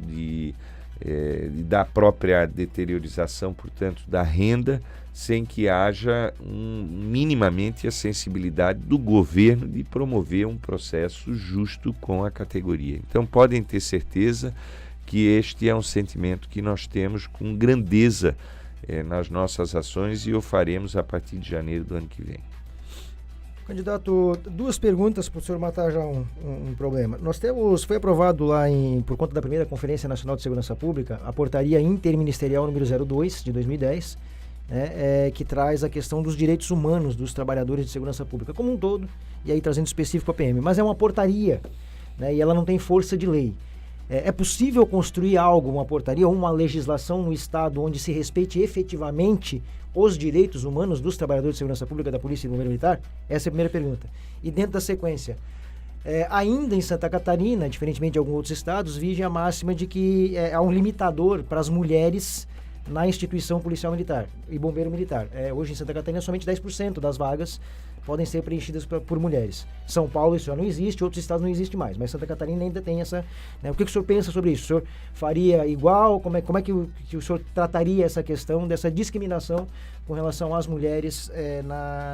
da própria deteriorização, portanto, da renda, sem que haja minimamente a sensibilidade do governo de promover um processo justo com a categoria. Então, podem ter certeza que este é um sentimento que nós temos com grandeza nas nossas ações e o faremos a partir de janeiro do ano que vem. Candidato, 2 perguntas para o senhor matar já um problema. Foi aprovado lá por conta da primeira Conferência Nacional de Segurança Pública, a portaria interministerial número 02 de 2010, né, que traz a questão dos direitos humanos dos trabalhadores de segurança pública como um todo, e aí trazendo específico a PM. Mas é uma portaria, né, e ela não tem força de lei. É possível construir uma portaria ou uma legislação no Estado onde se respeite efetivamente os direitos humanos dos trabalhadores de segurança pública, da Polícia e do Bombeiro Militar? Essa é a primeira pergunta. E dentro da sequência, ainda em Santa Catarina, diferentemente de alguns outros estados, vige a máxima de que há um limitador para as mulheres na instituição policial militar e bombeiro militar. Hoje em Santa Catarina, somente 10% das vagas podem ser preenchidas por mulheres. São Paulo isso já não existe, outros estados não existe mais, mas Santa Catarina ainda tem essa... Né? O que o senhor pensa sobre isso? O senhor faria igual? Como é que o senhor trataria essa questão dessa discriminação com relação às mulheres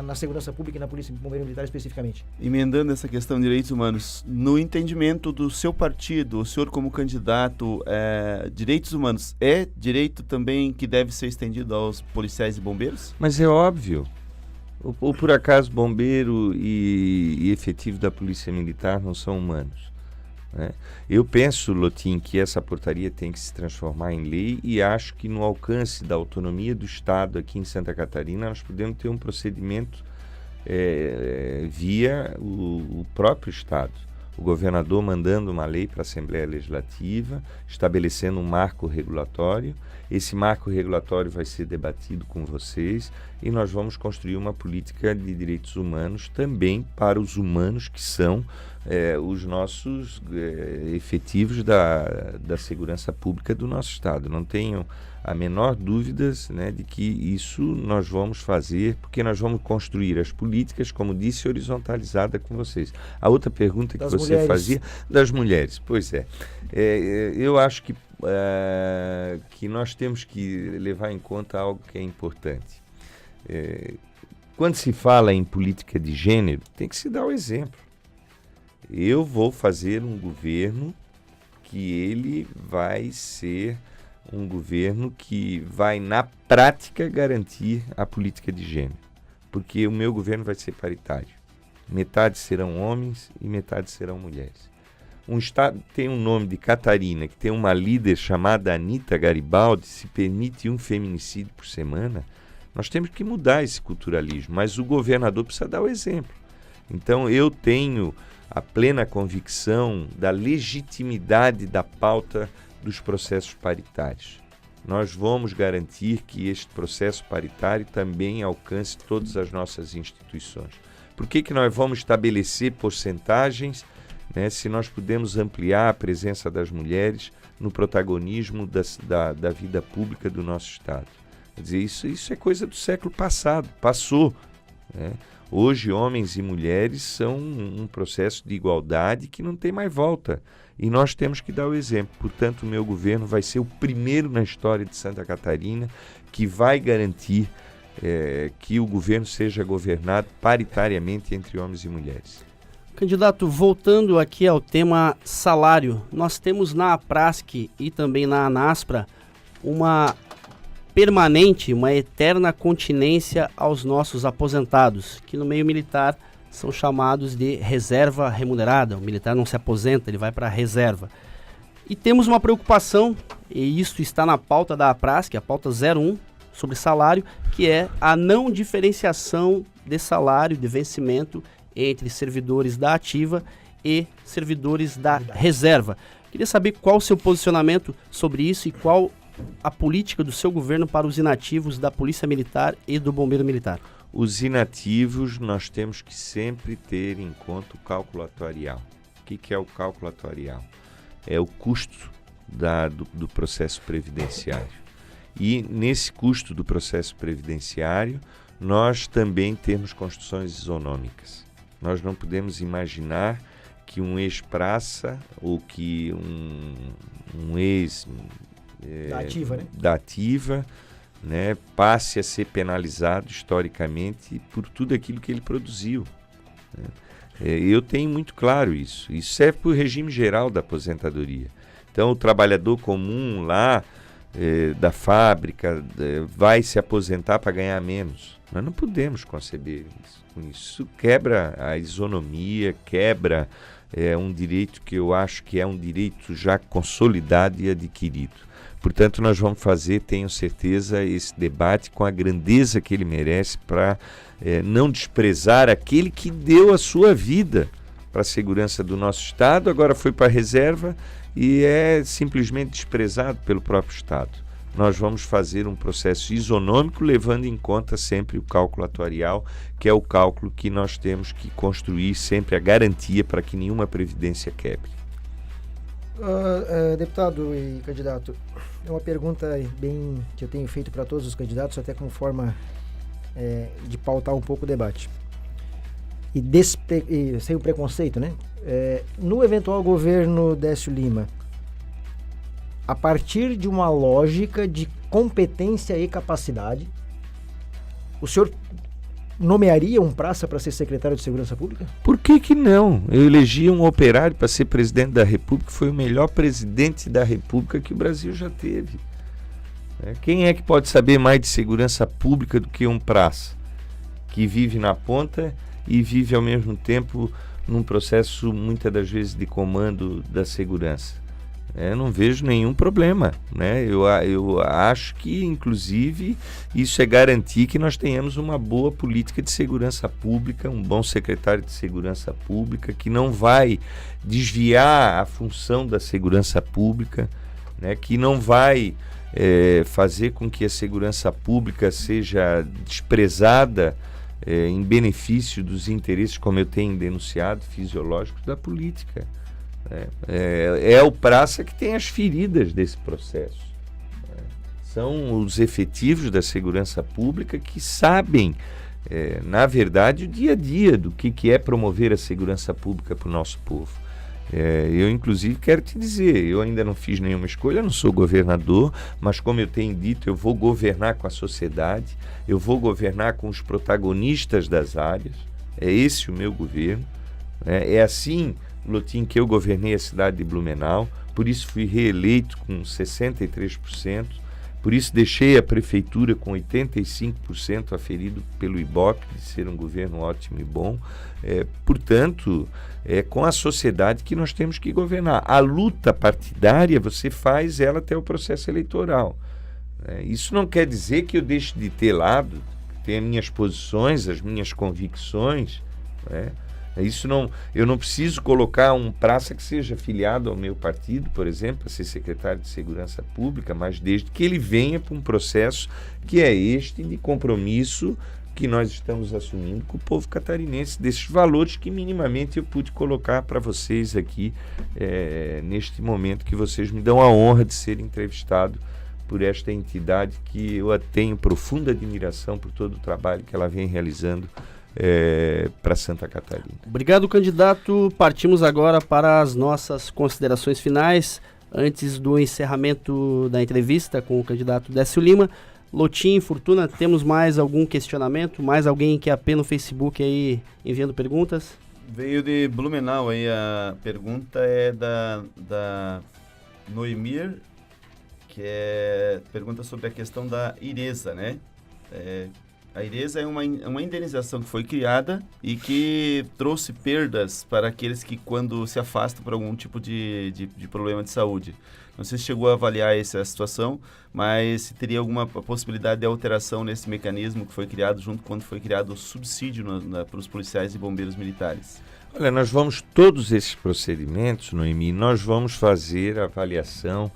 na segurança pública e na Polícia e Bombeiro Militar especificamente? Emendando essa questão de direitos humanos, no entendimento do seu partido, o senhor como candidato, direitos humanos é direito também que deve ser estendido aos policiais e bombeiros? Mas é óbvio. Ou por acaso bombeiro e efetivo da Polícia Militar não são humanos, né? Eu penso, Lotim, que essa portaria tem que se transformar em lei e acho que no alcance da autonomia do Estado aqui em Santa Catarina nós podemos ter um procedimento via o próprio Estado. O governador mandando uma lei para a Assembleia Legislativa, estabelecendo um marco regulatório. Esse marco regulatório vai ser debatido com vocês e nós vamos construir uma política de direitos humanos também para os humanos que são os nossos efetivos da segurança pública do nosso Estado. Não tenham a menor dúvida, né, de que isso nós vamos fazer, porque nós vamos construir as políticas, como disse, horizontalizada com vocês. A outra pergunta que você mulheres. Fazia, das mulheres, pois eu acho que nós temos que levar em conta algo que é importante. Quando se fala em política de gênero, tem que se dar o exemplo. Eu vou fazer um governo que ele vai ser um governo que vai, na prática, garantir a política de gênero. Porque o meu governo vai ser paritário. Metade serão homens e metade serão mulheres. Um estado tem um nome de Catarina, que tem uma líder chamada Anita Garibaldi, se permite um feminicídio por semana, nós temos que mudar esse culturalismo, mas o governador precisa dar o exemplo. Então eu tenho a plena convicção da legitimidade da pauta dos processos paritários. Nós vamos garantir que este processo paritário também alcance todas as nossas instituições. Por que nós vamos estabelecer porcentagens, né, se nós podemos ampliar a presença das mulheres no protagonismo da vida pública do nosso Estado? Quer dizer, isso é coisa do século passado, passou, né? Hoje, homens e mulheres são um processo de igualdade que não tem mais volta. E nós temos que dar o exemplo. Portanto, o meu governo vai ser o primeiro na história de Santa Catarina que vai garantir que o governo seja governado paritariamente entre homens e mulheres. Candidato, voltando aqui ao tema salário, nós temos na APRASC e também na ANASPRA uma permanente, uma eterna continência aos nossos aposentados, que no meio militar são chamados de reserva remunerada. O militar não se aposenta, ele vai para a reserva. E temos uma preocupação, e isso está na pauta da APRASC, a pauta 01, sobre salário, que é a não diferenciação de salário, de vencimento, entre servidores da ativa e servidores da reserva. Queria saber qual o seu posicionamento sobre isso e qual a política do seu governo para os inativos da Polícia Militar e do Bombeiro Militar. Os inativos, nós temos que sempre ter em conta o cálculo atuarial. O que é o cálculo atuarial? É o custo do processo previdenciário. E nesse custo do processo previdenciário, nós também temos construções isonômicas. Nós não podemos imaginar que um ex-praça ou que um ex da ativa, né, passe a ser penalizado historicamente por tudo aquilo que ele produziu. Né? Eu tenho muito claro isso. Isso serve para o regime geral da aposentadoria. Então, o trabalhador comum lá da fábrica vai se aposentar para ganhar menos. Nós não podemos conceber isso. Isso quebra a isonomia, quebra um direito que eu acho que é um direito já consolidado e adquirido. Portanto, nós vamos fazer, tenho certeza, esse debate com a grandeza que ele merece para não desprezar aquele que deu a sua vida para a segurança do nosso Estado, agora foi para a reserva e é simplesmente desprezado pelo próprio Estado. Nós vamos fazer um processo isonômico levando em conta sempre o cálculo atuarial, que é o cálculo que nós temos que construir sempre a garantia para que nenhuma previdência quebre. Deputado e candidato, é uma pergunta bem que eu tenho feito para todos os candidatos, até como forma de pautar um pouco o debate. E sem o preconceito, né? No eventual governo Décio Lima, a partir de uma lógica de competência e capacidade, o senhor nomearia um praça para ser secretário de Segurança Pública? Por que não? Eu elegi um operário para ser presidente da República, foi o melhor presidente da República que o Brasil já teve. Quem é que pode saber mais de segurança pública do que um praça, que vive na ponta e vive ao mesmo tempo num processo, muitas das vezes, de comando da segurança? Eu não vejo nenhum problema, né? Eu acho que, inclusive, isso é garantir que nós tenhamos uma boa política de segurança pública, um bom secretário de segurança pública, que não vai desviar a função da segurança pública, né? Que não vai fazer com que a segurança pública seja desprezada em benefício dos interesses, como eu tenho denunciado, fisiológicos da política. É o praça que tem as feridas desse processo. São os efetivos da segurança pública que sabem, na verdade, o dia a dia do que é promover a segurança pública para o nosso povo. Eu, inclusive, quero te dizer, eu ainda não fiz nenhuma escolha, não sou governador, mas, como eu tenho dito, eu vou governar com a sociedade, eu vou governar com os protagonistas das áreas. É esse o meu governo. É assim, Lotim, que eu governei a cidade de Blumenau, por isso fui reeleito com 63%, por isso deixei a prefeitura com 85% aferido pelo Ibope, de ser um governo ótimo e bom. Portanto, é com a sociedade que nós temos que governar. A luta partidária, você faz ela até o processo eleitoral. Isso não quer dizer que eu deixe de ter lado, ter as minhas posições, as minhas convicções, eu não preciso colocar um praça que seja afiliado ao meu partido, por exemplo, para ser secretário de Segurança Pública, mas desde que ele venha para um processo que é este de compromisso que nós estamos assumindo com o povo catarinense, desses valores que minimamente eu pude colocar para vocês aqui neste momento que vocês me dão a honra de ser entrevistado por esta entidade que eu tenho profunda admiração por todo o trabalho que ela vem realizando para Santa Catarina. Obrigado, candidato. Partimos agora para as nossas considerações finais, antes do encerramento da entrevista com o candidato Décio Lima. Lotim, Fortuna, temos mais algum questionamento? Mais alguém que é no Facebook aí enviando perguntas? Veio de Blumenau aí, a pergunta é da Noemir, que pergunta sobre a questão da IRESA, né? A IRESA é uma indenização que foi criada e que trouxe perdas para aqueles que, quando se afastam por algum tipo de problema de saúde. Não sei se chegou a avaliar essa situação, mas se teria alguma possibilidade de alteração nesse mecanismo que foi criado junto quando foi criado o subsídio para os policiais e bombeiros militares. Olha, nós vamos, todos esses procedimentos, Noemi, nós vamos fazer a avaliação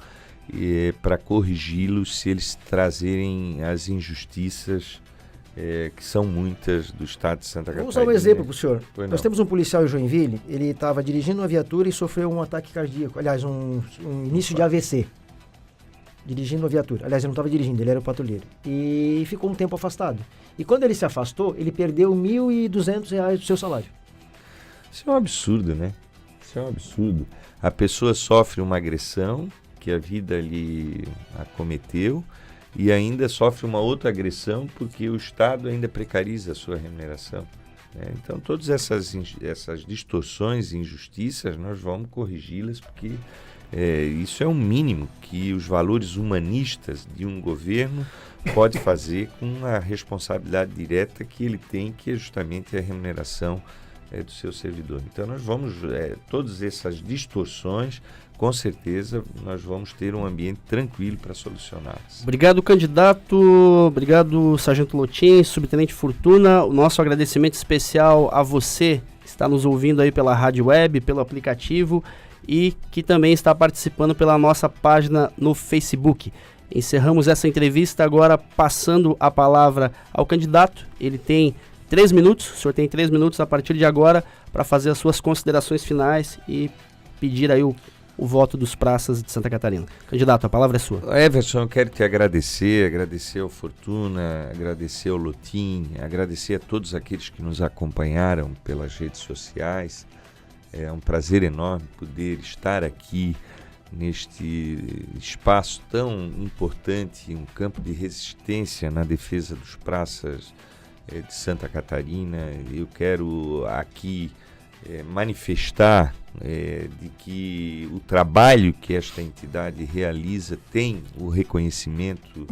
para corrigi-los se eles trazerem as injustiças que são muitas do estado de Santa Catarina. Vou usar um exemplo para o senhor. Nós temos um policial em Joinville, ele estava dirigindo uma viatura e sofreu um ataque cardíaco, aliás, um início de AVC. Dirigindo uma viatura. Aliás, ele não estava dirigindo, ele era o patrulheiro. E ficou um tempo afastado. E quando ele se afastou, ele perdeu R$ 1.200 do seu salário. Isso é um absurdo, né? Isso é um absurdo. A pessoa sofre uma agressão que a vida lhe acometeu e ainda sofre uma outra agressão porque o Estado ainda precariza a sua remuneração. Então, todas essas distorções e injustiças, nós vamos corrigi-las porque isso é o mínimo que os valores humanistas de um governo pode fazer com a responsabilidade direta que ele tem, que é justamente a remuneração do seu servidor. Então, nós vamos, todas essas distorções, com certeza, nós vamos ter um ambiente tranquilo para solucioná-las. Obrigado, candidato. Obrigado, Sargento Lotin, Subtenente Fortuna. O nosso agradecimento especial a você que está nos ouvindo aí pela rádio web, pelo aplicativo e que também está participando pela nossa página no Facebook. Encerramos essa entrevista agora passando a palavra ao candidato. Ele tem 3 minutos, o senhor tem 3 minutos a partir de agora para fazer as suas considerações finais e pedir aí o voto dos praças de Santa Catarina. Candidato, a palavra é sua. Everson, eu quero te agradecer ao Fortuna, agradecer ao Lotin, agradecer a todos aqueles que nos acompanharam pelas redes sociais. É um prazer enorme poder estar aqui neste espaço tão importante, um campo de resistência na defesa dos praças de Santa Catarina. Eu quero aqui manifestar de que o trabalho que esta entidade realiza tem o reconhecimento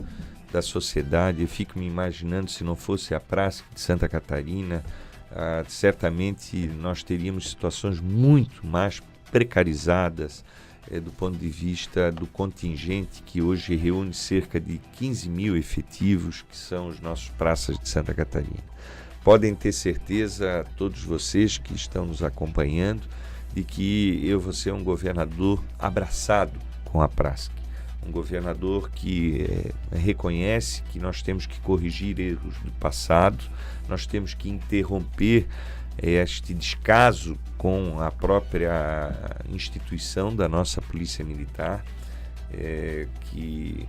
da sociedade. Eu fico me imaginando, se não fosse a praça de Santa Catarina, certamente nós teríamos situações muito mais precarizadas do ponto de vista do contingente que hoje reúne cerca de 15 mil efetivos, que são os nossos praças de Santa Catarina. Podem ter certeza, todos vocês que estão nos acompanhando, de que eu vou ser um governador abraçado com a PRASC. Um governador que reconhece que nós temos que corrigir erros do passado, nós temos que interromper este descaso com a própria instituição da nossa Polícia Militar, que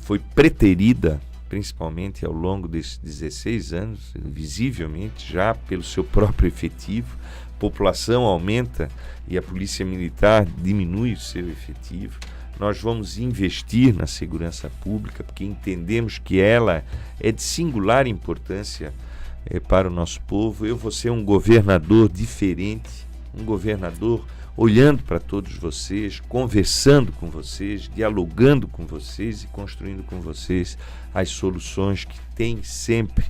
foi preterida principalmente ao longo desses 16 anos, visivelmente já pelo seu próprio efetivo. A população aumenta e a Polícia Militar diminui o seu efetivo. Nós vamos investir na segurança pública porque entendemos que ela é de singular importância para o nosso povo. Eu vou ser um governador diferente, um governador olhando para todos vocês, conversando com vocês, dialogando com vocês e construindo com vocês as soluções que tem sempre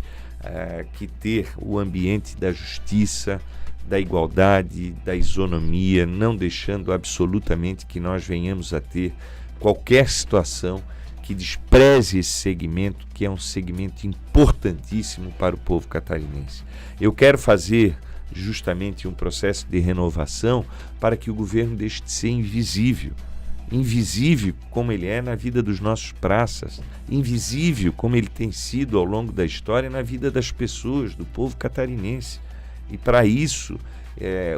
que ter o ambiente da justiça, da igualdade, da isonomia, não deixando absolutamente que nós venhamos a ter qualquer situação que despreze esse segmento, que é um segmento importantíssimo para o povo catarinense. Eu quero fazer justamente um processo de renovação para que o governo deixe de ser invisível como ele é na vida dos nossos praças, invisível como ele tem sido ao longo da história na vida das pessoas, do povo catarinense. E para isso,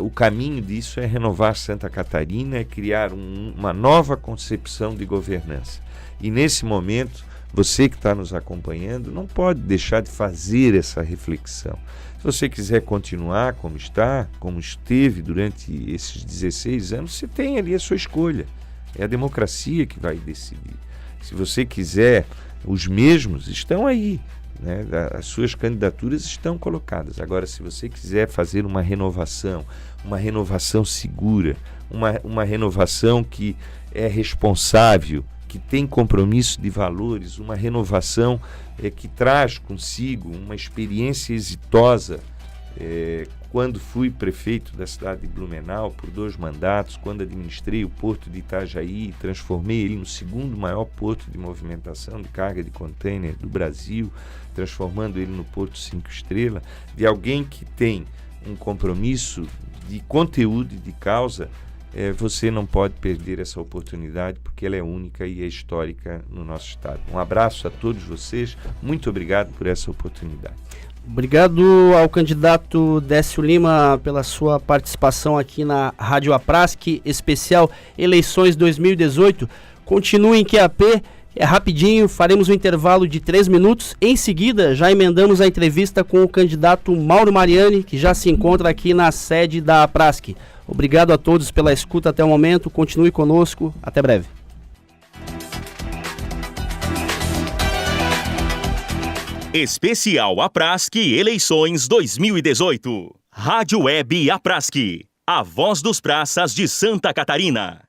o caminho disso é renovar Santa Catarina, é criar uma nova concepção de governança. E nesse momento, você que está nos acompanhando não pode deixar de fazer essa reflexão. Se você quiser continuar como está, como esteve durante esses 16 anos, você tem ali a sua escolha. É a democracia que vai decidir. Se você quiser, os mesmos estão aí, né? As suas candidaturas estão colocadas. Agora, se você quiser fazer uma renovação segura, uma renovação que é responsável que tem compromisso de valores, uma renovação que traz consigo uma experiência exitosa. Quando fui prefeito da cidade de Blumenau por 2 mandatos, quando administrei o porto de Itajaí, transformei ele no 2º maior porto de movimentação de carga de container do Brasil, transformando ele no porto 5 estrelas, de alguém que tem um compromisso de conteúdo e de causa, você não pode perder essa oportunidade, porque ela é única e é histórica no nosso estado. Um abraço a todos vocês, muito obrigado por essa oportunidade. Obrigado ao candidato Décio Lima pela sua participação aqui na Rádio Aprask, especial Eleições 2018. Continue em QAP, é rapidinho, faremos um intervalo de 3 minutos. Em seguida, já emendamos a entrevista com o candidato Mauro Mariani, que já se encontra aqui na sede da Aprask. Obrigado a todos pela escuta até o momento, continue conosco, até breve. Especial Aprask Eleições 2018. Rádio Web Aprask, a voz dos praças de Santa Catarina.